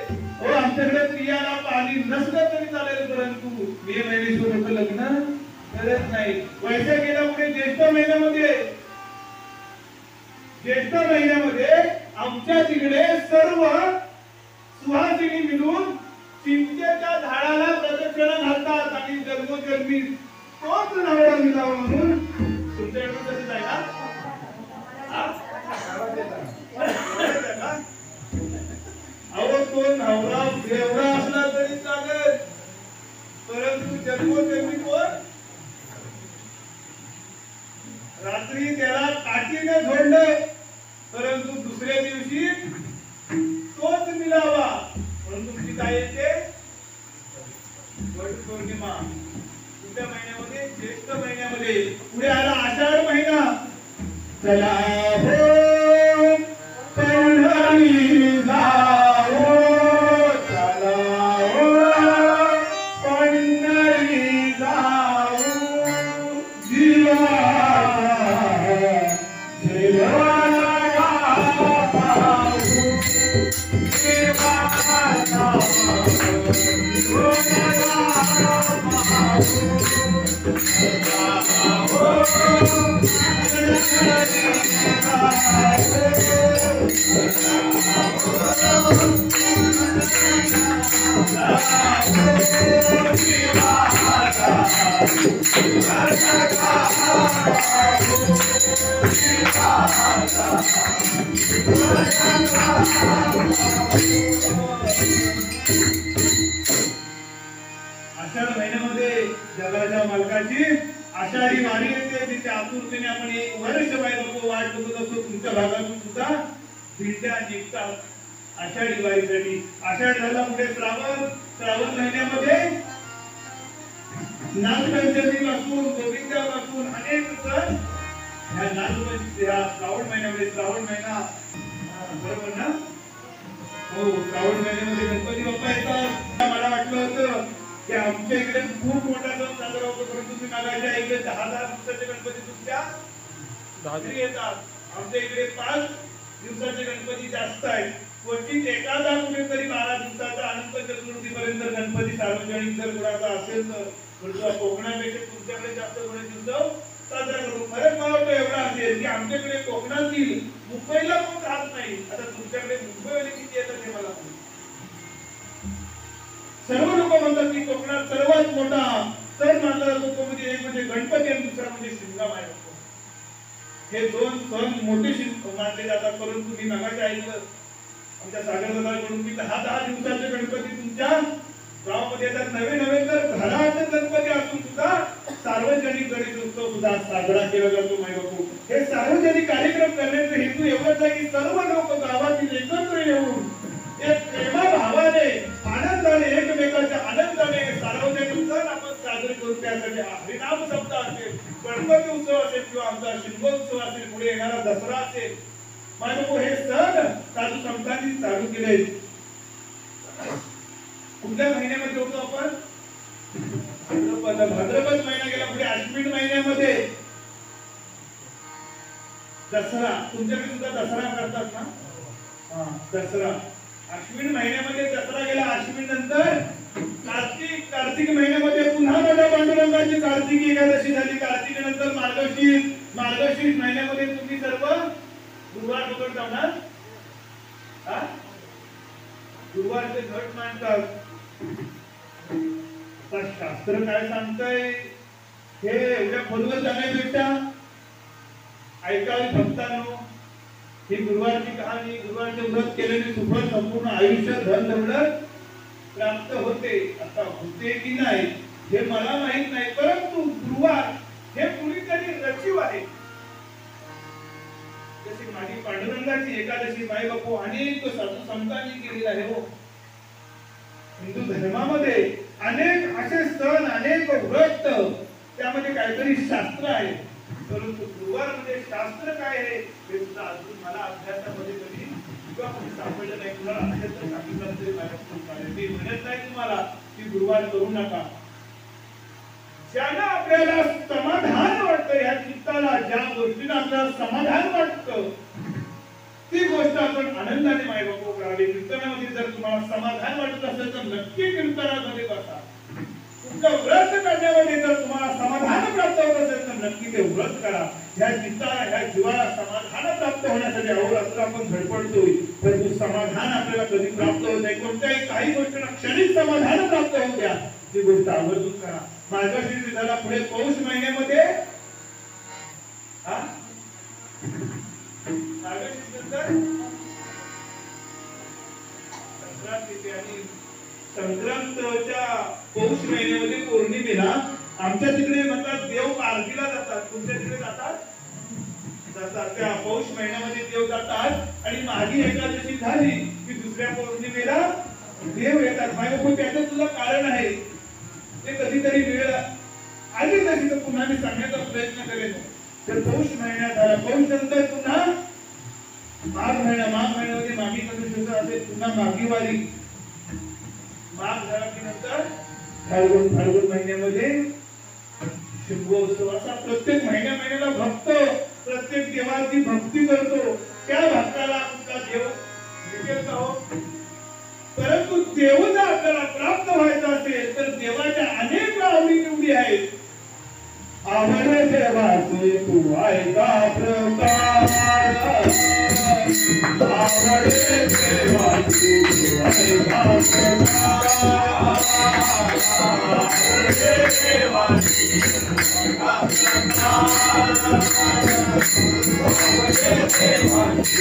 हो आमच्याकडे स्त्रियाला पाणी नसलं तरी चालेल परंतु मे महिने सुरू होतं लग्न करत नाही. वैशाख गेला पुढे ज्येष्ठ महिन्यामध्ये. ज्येष्ठ महिन्यामध्ये आमच्या तिकडे सर्व सुहासिनी मिळून चिंचेच्या झाडाला प्रदक्षिणा घालतात आणि जन्मोजन्मी तोच नवरा मिळावा म्हणून. तुमच्याकडे कसं आहे का? अहो तो नवरा एवढा असला तरी चालेल परंतु जन्मोजन्मी कोण? रात्री त्याला काठीने झोडलं परंतु दुसऱ्या दिवशी तोच मिळावा म्हणून तुमची काय येते? वट पौर्णिमा. कुठल्या महिन्यामध्ये? ज्येष्ठ महिन्यामध्ये. पुढे आला आषाढ महिना. चला हो पंढरी जाऊ, चला हो पंढरी जाऊ, जीवा आषाढ महिन्यामध्ये जगाच्या मालकाची आषाढी वारी येते. तिच्या आतुरतेने आपण एक वर्ष वाट बघत असतो. तुमच्या भागातून सुद्धा दिंड्या निघतात आषाढी वारीसाठी. आषाढ झाला पुढे श्रावण. श्रावण महिन्यामध्ये नागपंचमी पासून गोविंदापासून अनेक सण ह्या श्रावण महिन्यामध्ये. श्रावण महिना बरोबर ना? हो श्रावण महिन्यामध्ये गणपती बाप्पा येतात. मला वाटलं होतं की आमच्या इकडे खूप मोठा सण साजरा होतो परंतु तुम्ही मागायच्या इकडे 10,000 दिवसाचे गणपती तुमच्या घरी येतात. आमच्या इकडे 5 दिवसाचे गणपती जास्त आहेत. क्वचित एखादा कुठेतरी 12 दिवसाचा अनंत चतुर्थीपर्यंत गणपती सार्वजनिक जर कुणाचा असेल तर परंतु कोकणापेक्षा तुमच्याकडे जास्त गणेश उत्सव साजरा करतो. फरक मला वाटतो एवढा असेल की आमच्याकडे कोकणातील मुंबईला कोण राहत नाही. आता तुमच्याकडे मुंबईवाले किती येतात हे मला सर्व लोक म्हणतात की कोकणात सर्वात मोठा सण मानला जातो तो म्हणजे एक म्हणजे गणपती आणि दुसरा म्हणजे शिमगामाय. हे दोन सण मोठे मानले जातात परंतु मी मागायचे ऐकलं आमच्या सागरदादाकडून की 10 दिवसाचे गणपती तुमच्या गावामध्ये येतात. नवे तर घरात गणपती असून सुद्धा सार्वजनिक गणेश उत्सव सुद्धा साजरा केला जातो. मायबापू हे सार्वजनिक कार्यक्रम करण्याचा हेतू एवढाच आहे की सर्व लोक गावातील एकत्र येऊन एक प्रेमभावाने आनंदाने एकमेकांच्या आनंदाने सार्वजनिक सण आपण साजरे करू. त्यासाठी हरिनाम सप्ताह असेल, गणपती उत्सव असेल किंवा आमचा शिमगोत्सव असेल, पुढे येणारा दसरा असेल. मायबापू हे सण साधू संतांनी चालू केले. कुठल्या महिन्यामध्ये होतो आपण? भाद्रपद महिना गेला. पुढे आश्विन महिन्यामध्ये दसरा. तुमच्याकडे सुद्धा दसरा करतात ना? दसरा आश्विन महिन्यामध्ये दसरा गेला. आश्विन नंतर कार्तिक महिन्यामध्ये पुन्हा माझ्या पांडुरंगाची कार्तिक एकादशी झाली. कार्तिक नंतर मार्गशीर्ष महिन्यामध्ये तुम्ही सर्व गुरुवार पकडता ना? गुरुवारचे घट मांडतात. शास्त्र काय सांगतंय हे एवढ्या खोलवर जाण्यापेक्षा ऐकावी भक्तांनो. ही गुरुवारची कहाणी. गुरुवारचे व्रत केलेले सुफळ संपूर्ण आयुष्य धन दौलत प्राप्त होते. आता होते की नाही हे मला माहित नाही परंतु गुरुवार हे कुणीतरी रचीव आहे. जशी माझी पांडुरंगाची एकादशी मायबापू अनेक साधू संतांनी केलेली आहे. हो हिंदू धर्मामध्ये अनेक असे सण, अनेक व्रत, त्यामध्ये काहीतरी शास्त्र आहे. परंतु गुरुवार म्हणजे शास्त्र काय आहे हे सुद्धा अजून मला अभ्यासामध्ये कधी किंवा कोणी सापडलं नाही. तुम्हाला अभ्यास सांगितलं तरी माझ्याकडून चालेल. मी म्हणत नाही तुम्हाला की गुरुवार करू नका. ज्यांना आपल्याला समाधान वाटतं, या चित्ताला ज्या गोष्टीला आपल्याला समाधान वाटतं ती गोष्ट आपण आनंदाने मायबापू करावी. कीर्तनामध्ये जर तुम्हाला समाधान वाटत असेल तर नक्की कीर्तनामध्ये बसा. तुमचं व्रत करण्यामध्ये जर तुम्हाला समाधान प्राप्त होत असेल तर नक्की ते व्रत करा. ह्या चित्ताला, ह्या जीवाला समाधान प्राप्त होण्यासाठी अहोरात्र आपण धडपडतोय, परंतु समाधान आपल्याला कधी प्राप्त होत नाही. कोणत्याही काही गोष्टीला क्षणिक समाधान प्राप्त होऊ द्या, ती गोष्ट आवर्जून करा. मार्गशीर्ष विधाला पुढे पौष महिन्यामध्ये संक्रांतच्या पौष महिन्यामध्ये पौर्णिमेला आमच्या तिकडे म्हणतात देव आरतीला जातात. तुमच्या तिकडे जातात? त्या पौष महिन्यामध्ये देव जातात आणि मागी एकादशी झाली की दुसऱ्या पौर्णिमेला देव येतात. माझ्या त्याचं तुझं कारण आहे. ते कधीतरी वेळ आली तरी तर पुन्हा मी सांगण्याचा प्रयत्न करेन. तर पौष महिन्यात झाला, पौष नंतर पुन्हा माघ महिन्यामध्ये मागी एकादशी असेल, पुन्हा मागी वारी. माघ झाला की नंतर फाल्गुन महिन्यामध्ये शिमगोत्सव. असा प्रत्येक महिन्याला भक्त प्रत्येक देवाची भक्ती करतो. त्या भक्ताला आपला देव भेटेल का हो? परंतु देव जर आपल्याला प्राप्त व्हायचा असेल तर देवाच्या अनेक आवडी निवडी आहेत. आवडे देवाचे तू ऐका प्रकार, आवडे देवाचे तू ऐका प्रकार, आवडे देवाचे तू ऐका प्रकार, आवडे देवाचे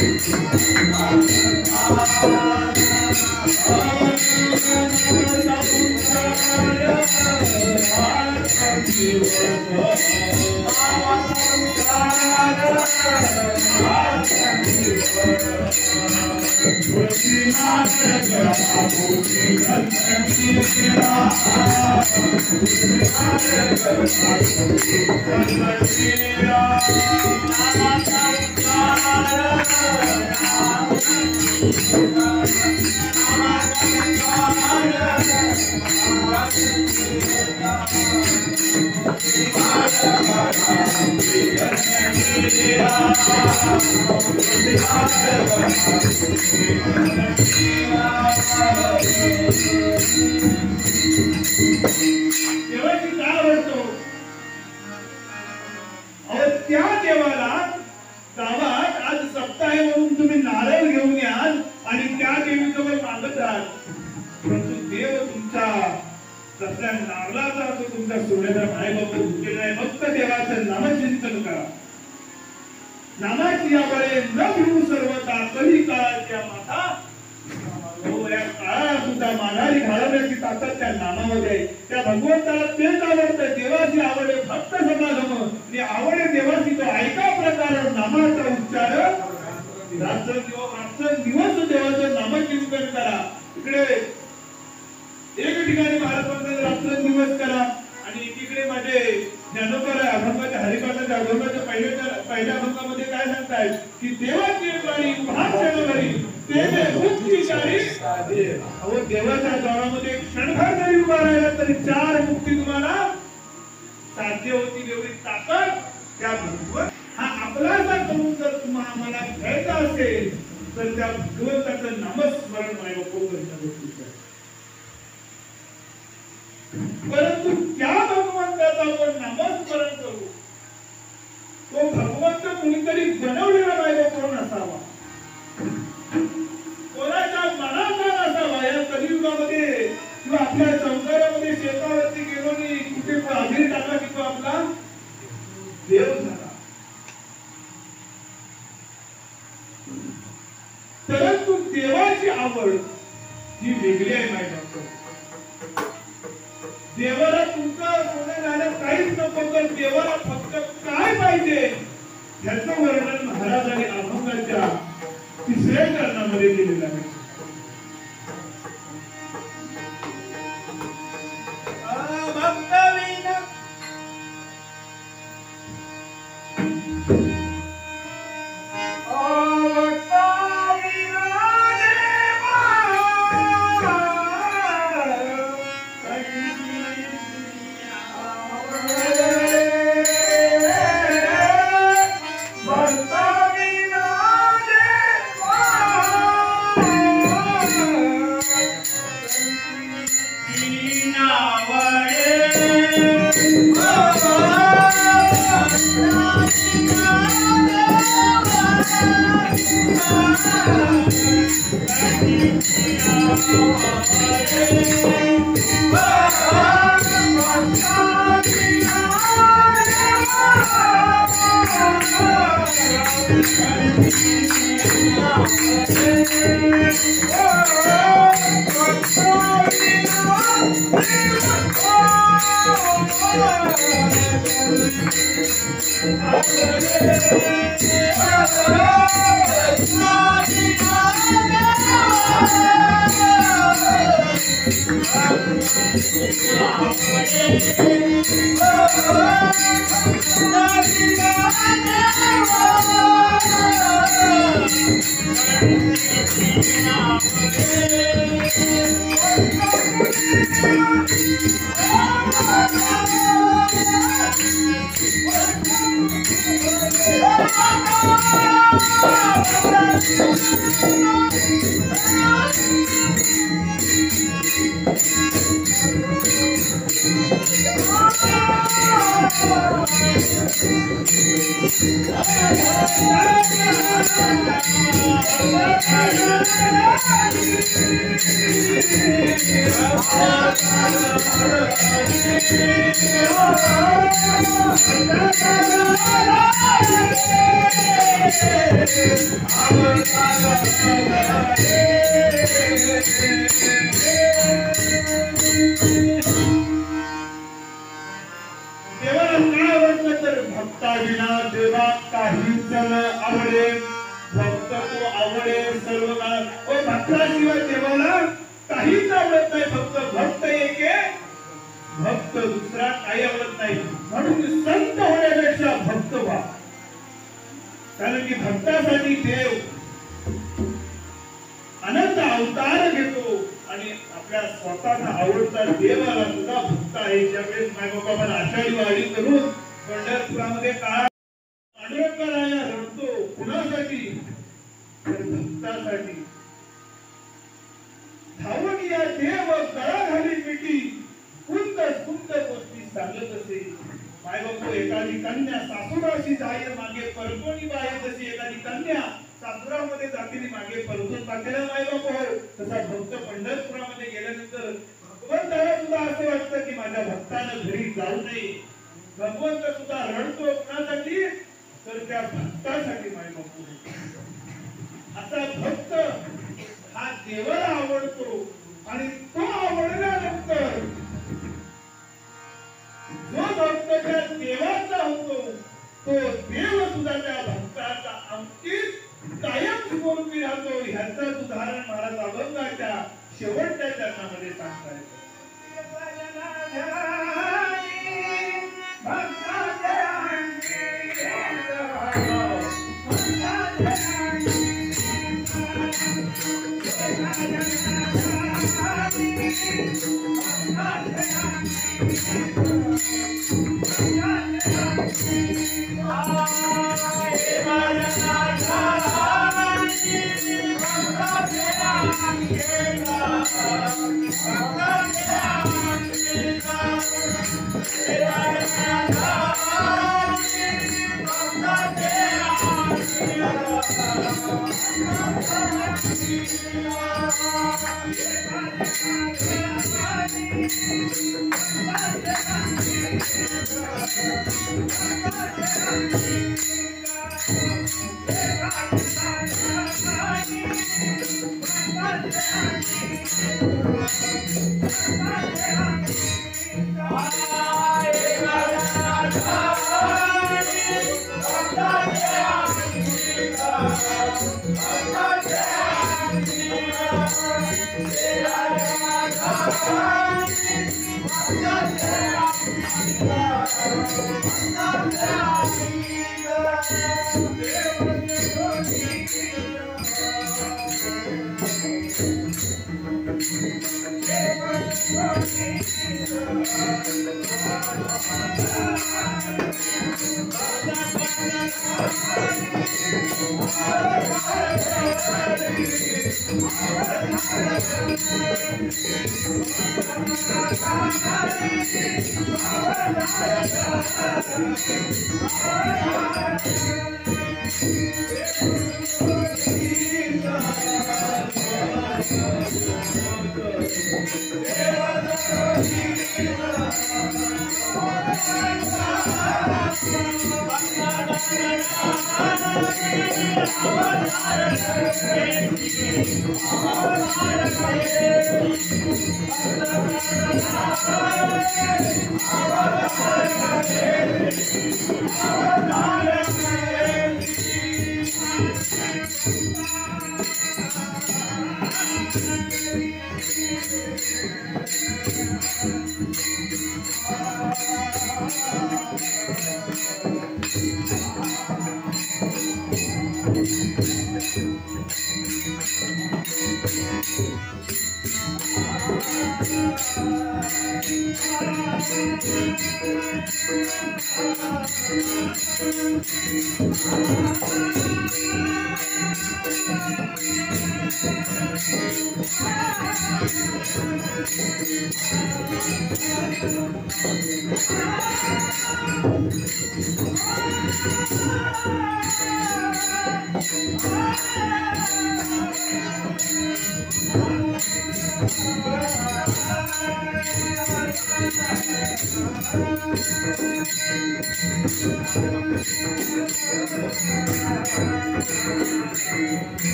देवाची काय आवडतो? त्या देवाला गावात आज सप्ताह आहे म्हणून तुम्ही नारळ घेऊन याल आणि त्या देवीजवळ मागत राहाल. परंतु देव तुमच्या तसल्या नारळाचा असो तुमच्या सोन्याचा मायबाप उचलेला आहे. फक्त देवाचं नामचिंतन करा. नामाची आवडे न भिवू सर्वता कधी काळाच्या माता. या काळाला सुद्धा माघारी घालवण्याची ताकद त्या नामामध्ये आहे. त्या भगवंताला तेच आवडतं. देवाची आवडे भक्त समागम आणि आवडे देवाची तो ऐका प्रकार नामाचा उच्चार रात्रंदिवस देवाचं नामचिंतन करा. इकडे एक ठिकाणी महाराज रात्रंदिवस करा आणि एकीकडे माझे ज्ञानोबा अभंगाच्या हरिपाठाच्या अभंगाच्या पहिल्या अभंगामध्ये काय सांगतायत की देवाची गाडी भाषणावरी तेने मुक्ती गाडी. अहो देवाच्या द्वारामध्ये क्षणभर जरी उभा राहिला तरी 4 मुक्ती तुम्हाला साध्य होती. एवढी ताकद त्या भगवंत हा आपलासा करून जर तुम्हाला आम्हाला घ्यायचा असेल तर त्या भगवंताचं नामस्मरण मायबापू करणं गरजेचं आहे. परंतु त्या भगवंताचा आपण नामस्मरण करू. तो भगवंत कोणीतरी बनवलेला मायबापू नसावा, कोणाच्या मनाचा नसावा. या कलियुगामध्ये किंवा आपल्या संसारामध्ये शेतावरती गेलो नाही कुठे आधीर टाकला की तो आपला देव झाला. परंतु देवाची आवड ही वेगळी आहे मायबापू. देवाला तुमचं सोनं झालं काहीच नको, तर देवाला फक्त काय पाहिजे ह्याचं वर्णन महाराजांनी अभंगाच्या 3ऱ्या चरणामध्ये केलेलं आहे.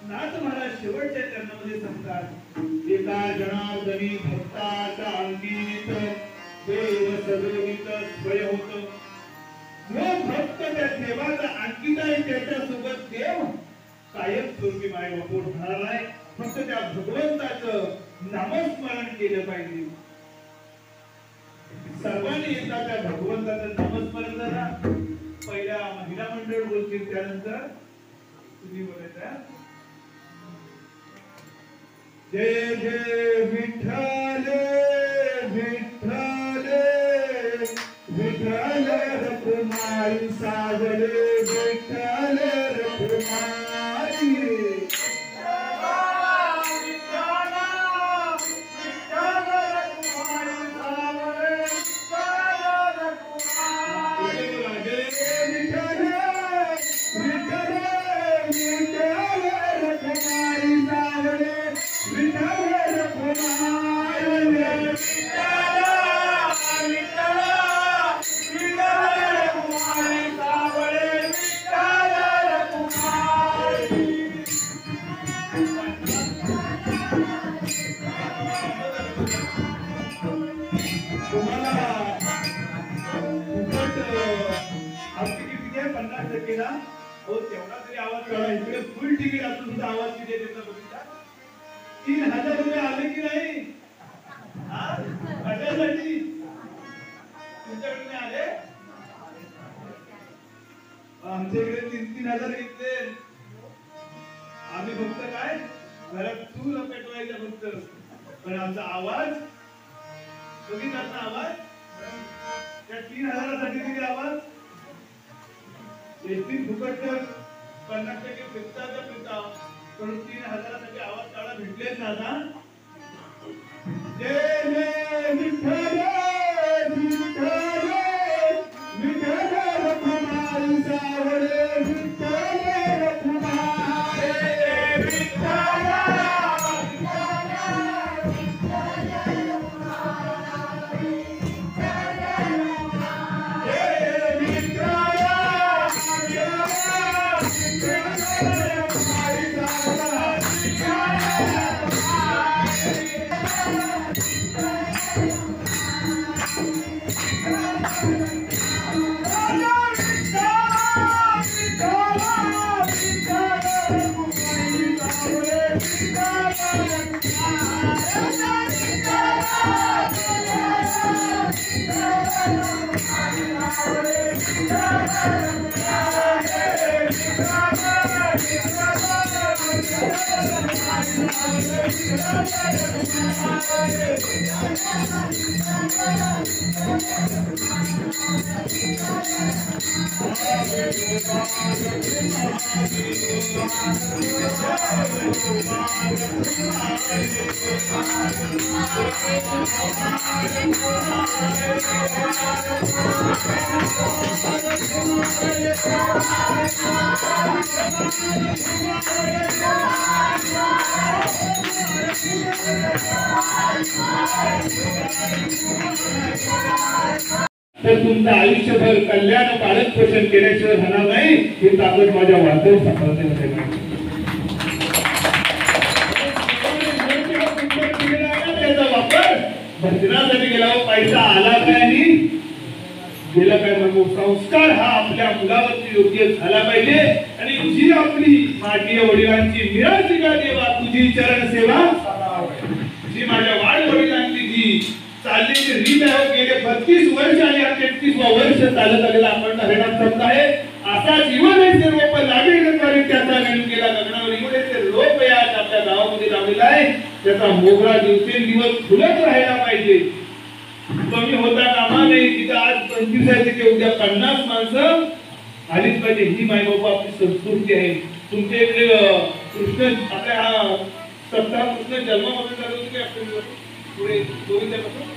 नाथ महाराज शेवटच्या चरणामध्ये सांगतात, एका जनार्दनी भक्ताच्या अंगीत देव सजवित स्वय होत. जो भक्त त्या देवाचा अंकित आहे त्याच्यासोबत देव कायम स्वरूपी माय बापूर होणार आहे. फक्त त्या भगवंताचं नामस्मरण केलं पाहिजे. सर्वांनी एकदा त्या भगवंताचं नामस्मरण करा. पहिल्या महिला मंडळ बोलतील, त्यानंतर तुम्ही बोलायचा. जय जय विठ्ठल विठ्ठल विठ्ठल रखुमाई सावले विठ्ठल रखुमाई. तेवढा तरी आवाज काढा. इकडे फुल तिकीट असून सुद्धा आवाज किती येते बघितला. 3000 रुपये आले की नाही कशासाठी तुमच्याकडे आले. आमच्याकडे 3,000 घेतले. आम्ही फक्त काय घरात चूल पेटवायचं फक्त, पण आमचा आवाज बघितला ना आवाज त्या 3000साठी दिली आवाज एसटी फुकटकर 50% फिरताच्या फिरता पण 3000साठी आवाज काढा भेटलेच ना आता जय जय विठ्ठल विठ्ठल विठ्ठल रखुमाई सावरे विठ्ठल रखुमाई विठ्ठल तर तुमचं आयुष्यभर कल्याण पालन पोषण केल्याशिवाय होणार नाही ही ताकद माझ्या वास्तव साकारतेमध्ये त्याचा वापर भजनासाठी केला पैसा आला काय आणि गेला काय म्हणून संस्कार हा आपल्या मुलावरती योग्य झाला पाहिजे आणि जी आपली माजी वडिलांची मिळाली का देवा तुझी चरण सेवा जी माझ्या वाढ वडिलांची जी चाललेली रीत आहे गेले 32 वर्ष आणि 33वा वर्ष चालत आलेला आपण हरिनाम शब्द आहे असा जीवन आहे सर्व पण लागेलद्वारे त्याचा वेळ केला गगनावर एवढे ते लोक या आपल्या गावामध्ये लावलेला आहे त्याचा मोगरा दिवसेंदिवस फुलत राहायला पाहिजे कमी होता कामा नाही तिथं आज 25 आहे तिथे उद्या 50 माणसं आलीच पाहिजे ही मायबाबा आपली संस्कृती आहे तुमच्या इकडे कृष्ण आपल्या हा सप्ताह कृष्ण जन्मापासून चालू होते आपल्या पुढे गोविंदापासून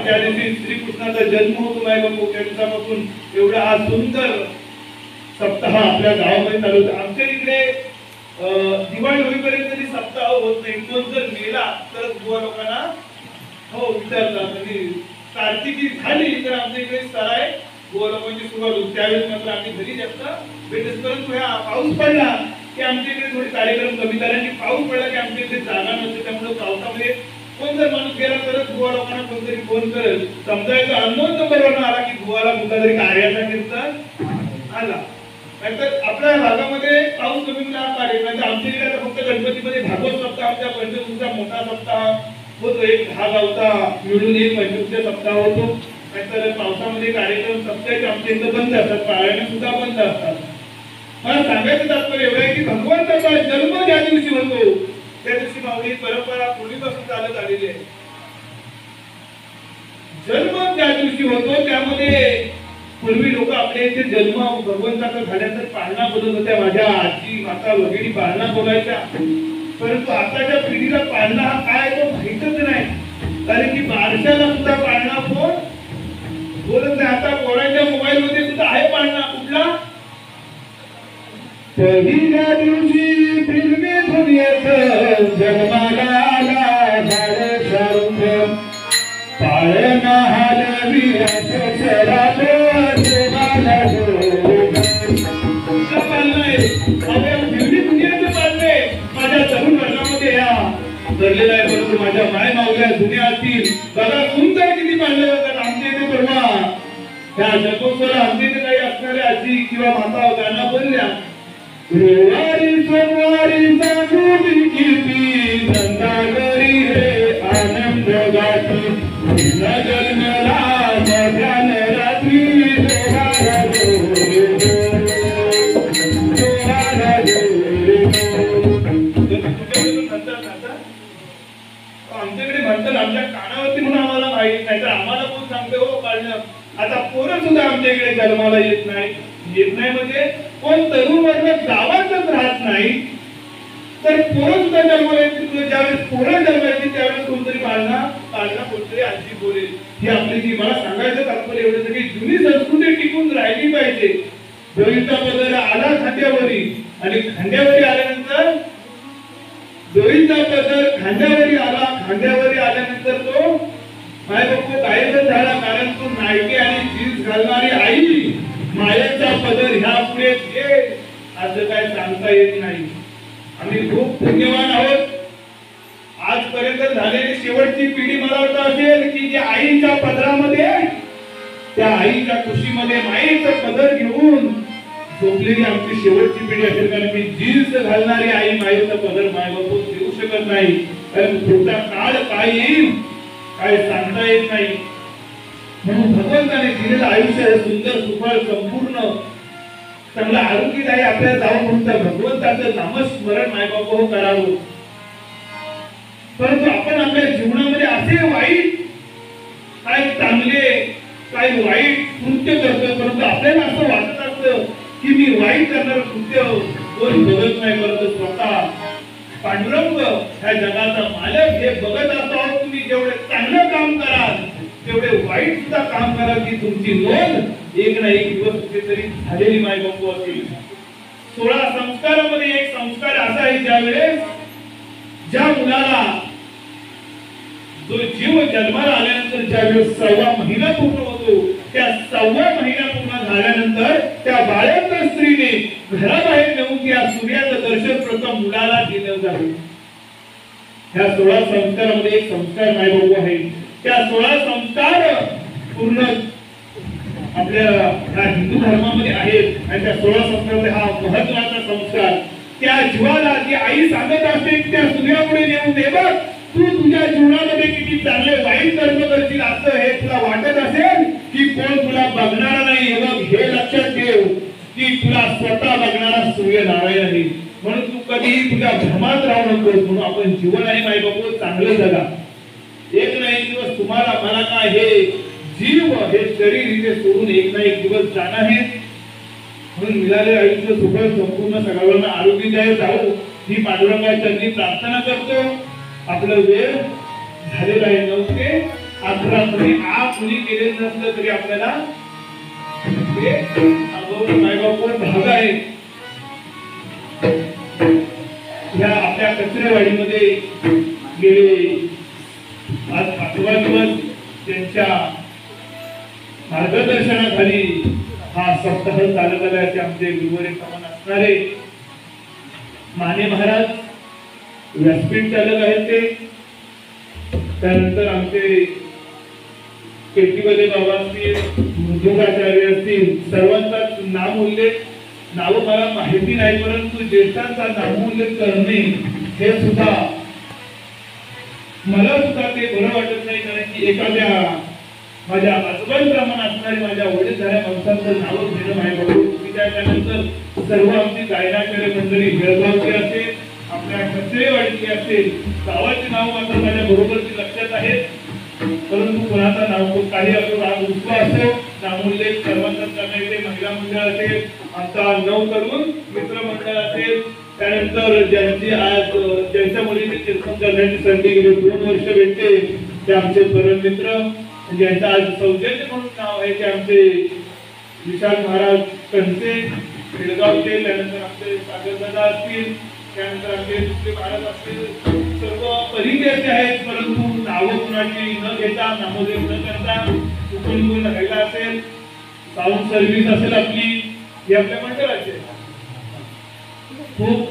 ज्या दिवशी श्रीकृष्णाचा जन्म होतो मायबाबा त्या दिवसापासून एवढा हा सुंदर सप्ताह आपल्या गावामध्ये चालू होता आमच्या इकडे दिवाळी होईपर्यंत तरी सप्ताह होत नाही कोण जर मेला तर बुवा लोकांना हो विचारतात आणि कार्तिकी झाली तर आमच्या इकडे सराय बुवा लोकांची सुरुवात होती त्यावेळेस मात्र आम्ही घरी जास्त भेटत परंतु ह्या पाऊस पडला की आमच्या इकडे थोडे कार्यक्रम कमी झाले आणि पाऊस पडला की आमच्या इकडे जागा नसते त्यामुळे पावसामध्ये कोण जर माणूस गेला तरच बुवा लोकांना कोणतरी फोन करेल समजायचा अननोन नंबरवर आला की बुवाला कुठला तरी कार्याचा कीर्तन आला नाहीतर आपल्या भागामध्ये पाऊस कमी हा कार्यक्रम आमच्या इकडे आता फक्त गणपतीमध्ये भागवत सप्ताह आमच्या पंचकृषीचा मोठा सप्ताह होतो एक हा गावचा मिळून एक पंचकृषीचा सप्ताह होतो नाहीतर पावसामध्ये कार्यक्रम सप्ताहाचे आमच्या इथं बंद असतात पारायण सुद्धा बंद असतात मला सांगायचं तात्पर्य एवढं आहे की भगवंताचा जन्म ज्या दिवशी होतो त्या दिवशी माऊली परंपरा पूर्वीपासून चालत आलेली आहे जन्म ज्या दिवशी होतो त्यामध्ये पूर्वी लोक आपल्या इथे जन्म भगवंताचा झाल्यानंतर पाळणा बोलत होत्या माझ्या आजी माता वगैरे पाळणा बोलायच्या परंतु आताच्या पिढीला पाळणा हा काय तो माहितच नाही कारण की बारशाला सुद्धा पाळणा कोण बोलत नाही आता पोरांच्या मोबाईल मध्ये सुद्धा आहे पाळणा कुठला पहिल्या दिवशी फिल्मी दुनियेत जन्माला आला झाड सारुंग पाळणा हलवी अक्षरात देवाला तुमचा पाळणा आहे फिल्मी दुनियेचं पाळणं आहे माझ्या तरुण वर्गामध्ये या धरलेला आहे परंतु माझ्या माय मावल्या जुन्या असतील बघा सुंदर किती पाळले जातात आमच्या इथे परवा त्या जगोत्सवाला आमच्या इथे काही असणाऱ्या आजी किंवा माता गाणं बोलल्या रविवारी सोमवारी सांगून किती धंदागरी रे आनंद गाठी जन्मला मध्यान रात्री देवाला आमच्याकडे म्हणतात आमच्या कानावरती म्हणून आम्हाला माहित नाही तर आम्हाला कोण सांगते हो काढणं. आता पोरं सुद्धा आमच्या इकडे जन्माला येत नाही म्हणजे कोण तरुण वर्ग गावातच राहत नाही तर पोरं सुद्धा जन्माला येतील. ज्यावेळेस पोरं जन्मायची त्यावेळेस कोणतरी पाळणा कोणतरी आजी बोलेल. ही आपली जी मला सांगायचं तात्पर्य एवढं की जुनी संस्कृती टिकून राहिली पाहिजे. दोरीचा पदर आला खांद्यावरी आणि खांद्यावरी आल्यानंतर दोरीचा पदर खांद्यावरी आल्यानंतर तो माय बापू गायब झाला कारण तो नायके आणि जीन्स घालणारी आई मायेचा पदर ह्या पुढे असं काय सांगता येत नाही. आम्ही खूप पुण्यवान आहोत. आजपर्यंत झालेली शेवटची पिढी मला वाटतं असेल की जे आईच्या पदरामध्ये त्या आईच्या कुशीमध्ये मायेचं पदर घेऊन झोपलेली आमची शेवटची पिढी असेल कारण की जीन्स घालणारी आई मायेचं पदर मायबापू देऊ शकत नाही. कारण पुढचा काळ काय येईल काय सांगता येत नाही. म्हणून भगवंताने दिलेलं आयुष्य हे सुंदर सुफळ संपूर्ण चांगलं आरोग्यदायी आपल्याला जावं म्हणून त्या भगवंताचं नामस्मरण मायबापू करावं. परंतु आपण आपल्या जीवनामध्ये असे वाईट काय चांगले काय वाईट कृत्य करतो परंतु आपल्याला असं वाटत असतं की मी वाईट करणार कृत्य कोण बघत नाही परंतु स्वतः पांडुरंग ह्या जगाचा मालक हे बघत असतो. तुम्ही जेवढे चांगलं काम कराल तेवढे वाईट सुद्धा काम कराल की तुमची नोंद एक ना एक दिवस कुठेतरी झालेली मायबापू असेल. 16 संस्कारामध्ये एक संस्कार असा आहे ज्यावेळेस ज्या मुलाला जो जीव जन्माला आल्यानंतर ज्यावेळेस 6वा महिना पूर्ण होतो त्या 6व्या महिना पूर्ण झाल्यानंतर त्या बाळंत स्त्रीने घराबाहेर नेऊन त्या सूर्याचं दर्शन प्रथम मुलाला दिलं जातं. ह्या 16 संस्कारामध्ये एक संस्कार मायबापू आहे. त्या 16 संस्कार पूर्ण आपल्या हिंदू धर्मामध्ये आहेत आणि त्या 16 संस्कारामध्ये हा महत्वाचा संस्कार त्या जीवाला जी आई सांगत असते त्या सूर्यापुढे नेऊन दे बघ तू तुझ्या जीवनामध्ये किती चांगले वाईट कर्म करशील असं हे तुला वाटत असेल की कोण तुला बघणार नाही हे बघ हे लक्षात ठेव की तुला स्वतः बघणारा सूर्य नारायण आहे. म्हणून तू कधीही तुझ्या भ्रमात राहू नकोस. म्हणून आपण जीवन आहे मायबापू चांगलं जगा. एक ना एक दिवस तुम्हाला मला काय हे जीव हे शरीर इथे सोडून एक ना एक दिवस जाणार आहे. म्हणून मिळालेलं आयुष्य सुखद संपूर्ण सगळ्यांना आरोग्यदायी जाऊ ही पांडुरंगाच्या चरणी प्रार्थना करतो. आपलं वेळ झालेला आहे 9 ते 11 कुणी केलेलं नसलं तरी आपल्याला मायबापू भाग आहे. या आपल्या कचरेवाडीमध्ये गेले आज 5वा दिवस त्यांच्या मार्गदर्शनाखाली हा सप्ताह चालत आला. ते आमचे गुरुवारी समान असणारे माने महाराज व्यासपीठ चालक आहेत ते. त्यानंतर आमचे केटीवाले बाबा असतील मृदुंगाचार्य असतील सर्वांचाच नाम उल्लेख नाव मला माहिती नाही परंतु ज्येष्ठांचा नामोल्लेख करणे हे सुद्धा मला सुद्धा ते बरं वाटत नाही कारण की एखाद्या माझ्या आजोबांप्रमाणे असणारे माझ्या वडीलधाऱ्या माणसांचं नाव घेणं माझ्या त्यानंतर सर्व आमची गायनाचार्य मंडळी बेळगावची असेल आपल्या कचरेवाडीची असेल गावाचे नाव मात्र माझ्या बरोबरची लक्षात आहेत परंतु कोणाचा नाव काही असो राग उत्सव असो नामोल्लेख सर्वांचा करण्यात येते. महिला मंडळ असेल आमचा 9 तरुण मित्र मंडळ असेल त्यानंतर ज्यांची आज ज्यांच्या मुलीने कीर्तन करण्याची संधी गेली 2 वर्ष भेटते ते आमचे परम मित्र ज्यांचं आज सौजन्य म्हणून नाव आहे ते आमचे विशाल महाराज कंसे बेळगावचे. त्यानंतर आमचे सागरदादा असतील त्यानंतर आमचे दुसरे महाराज असतील सर्व परिचयाचे आहेत परंतु नावं कुणाची न घेता नामोल्लेख न करता कुठून राहिला असेल साऊंड सर्व्हिस असेल आपली हे आपल्या मंडळाचे खूप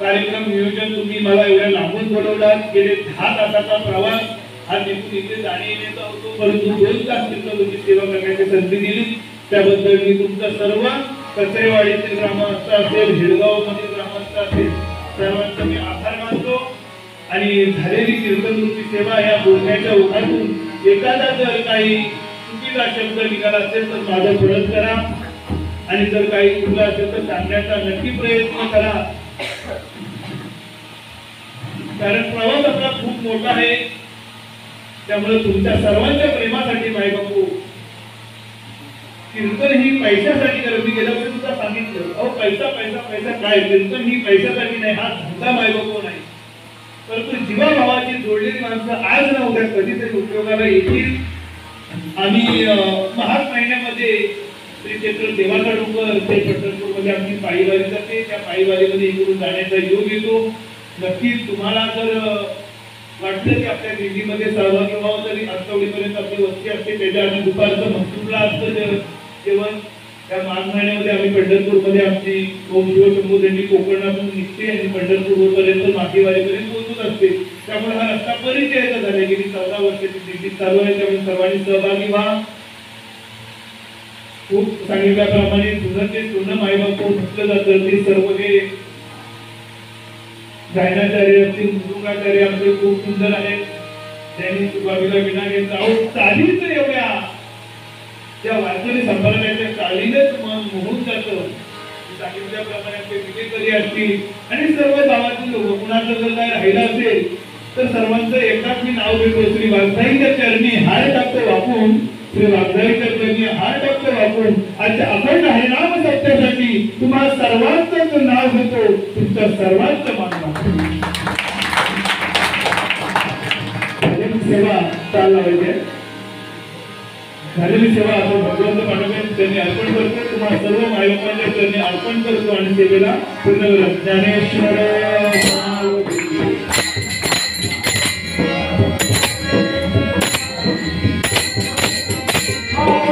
कार्यक्रम नियोजन तुम्ही मला एवढ्या लांबून बोलवलात. गेले 10 तासाचा प्रवास हा निघून इथे जाणे येण्याचा होतो परंतु 2 तास तुमची सेवा करण्याची संधी दिली त्याबद्दल मी तुमचं सर्व कचरेवाडीतील ग्रामस्थ असेल हेडगाव मधील ग्रामस्थ असेल सर्वांचा मी आभार मानतो. आणि झालेली कीर्तनवृत्ती सेवा या बोलण्याच्या ओघातून एखादा जर काही चुकीचा शब्द निघाला असेल तर माझं परत करा आणि जर काही चुकलं असेल तर सांगण्याचा नक्की प्रयत्न करा. कारण प्रवास आपला खूप मोठा आहे. त्यामुळे तुमच्या सर्वांच्या प्रेमासाठी मायबापू कीर्तन ही पैशासाठी करत. मी गेल्या वर्षी सुद्धा सांगितलं, अहो पैसा पैसा पैसा काय, कीर्तन ही पैशासाठी नाही, हा धंदा मायबापू नाही. परंतु जीवाभावाची जोडलेली माणसं आज ना उद्या कधीतरी उपयोगाला येतील. आम्ही महाग महिन्यामध्ये श्री क्षेत्र देवाचा डोंगर ते पंढरपूरमध्ये आमची पायीवारी जाते. त्या पायीवारीमध्ये इकडून जाण्याचा योग येतो. नक्कीच तुम्हाला जर वाटलं की आपल्या दिंडीमध्ये सहभागी व्हावं तरी आठवडीपर्यंत आपली वस्ती असते. त्याच्या आधी दुपारचं महसूलला असतं जेवण. त्या माघ महिन्यामध्ये आम्ही पंढरपूरमध्ये आमची ओम शिव शंभू दिंडी कोकणातून निघते आणि पंढरपूर पर्यंत मागीवारीपर्यंत पोहोचत असते. त्यामुळे हा रस्ता परिचयाचा झाला. गेली 14 वर्षाची दिंडी चालू आहे. त्यामुळे सर्वांनी सहभागी व्हा. खूप सांगितल्याप्रमाणे तुझं ते सोनं मायबापू म्हटलं जातं ते सर्व हे गायनाचार्य असतील, मृदुंगाचार्य आमचे खूप सुंदर आहेत. त्यांनी सुभाविला विना घेतला. चालीच एवढ्या त्या वारकरी संप्रदायाच्या चालीनच मन मोहून जातं. सांगितल्याप्रमाणे आमचे विजेकरी असतील आणि सर्व गावातील लोक, कुणाचं जर काय राहिलं असेल तर सर्वांचं एकाच मी नाव घेतो. श्री वाघजाईच्या चरणी हार टाकतो वाकून, श्री वाघजाईच्या चरणी हार टाकतो वाकून आजच्या अखंड हरिनाम सत्यासाठी तुम्हा सर्वांचंच नाव घेतो. तुमच्या सर्वांचं मान राखतो. सेवा चालू आहे. झालेली सेवा आपण भगवंत पांडुरंग त्यांनी अर्पण करतो. तुम्हाला सर्व मायबापांच्या चरणी अर्पण करतो आणि सेवेला पूर्ण करा. Dnyaneshwar Hare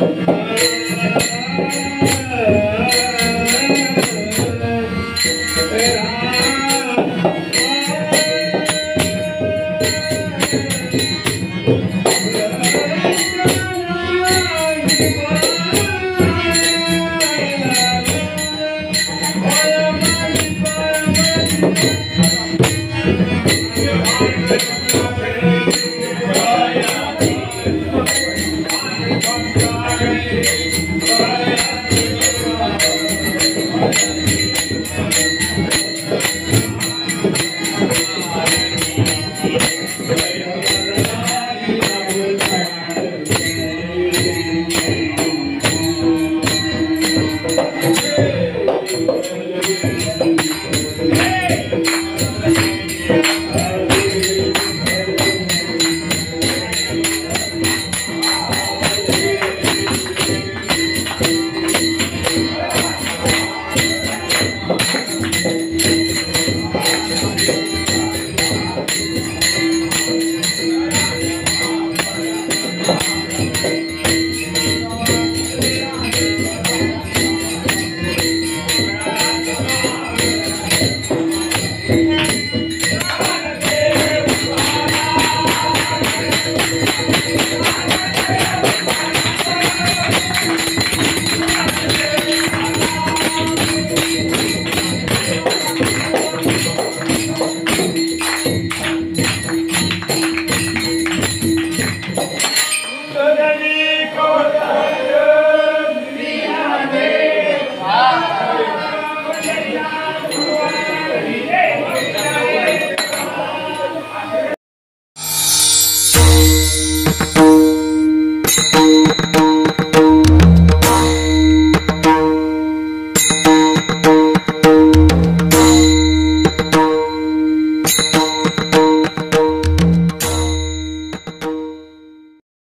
Bye.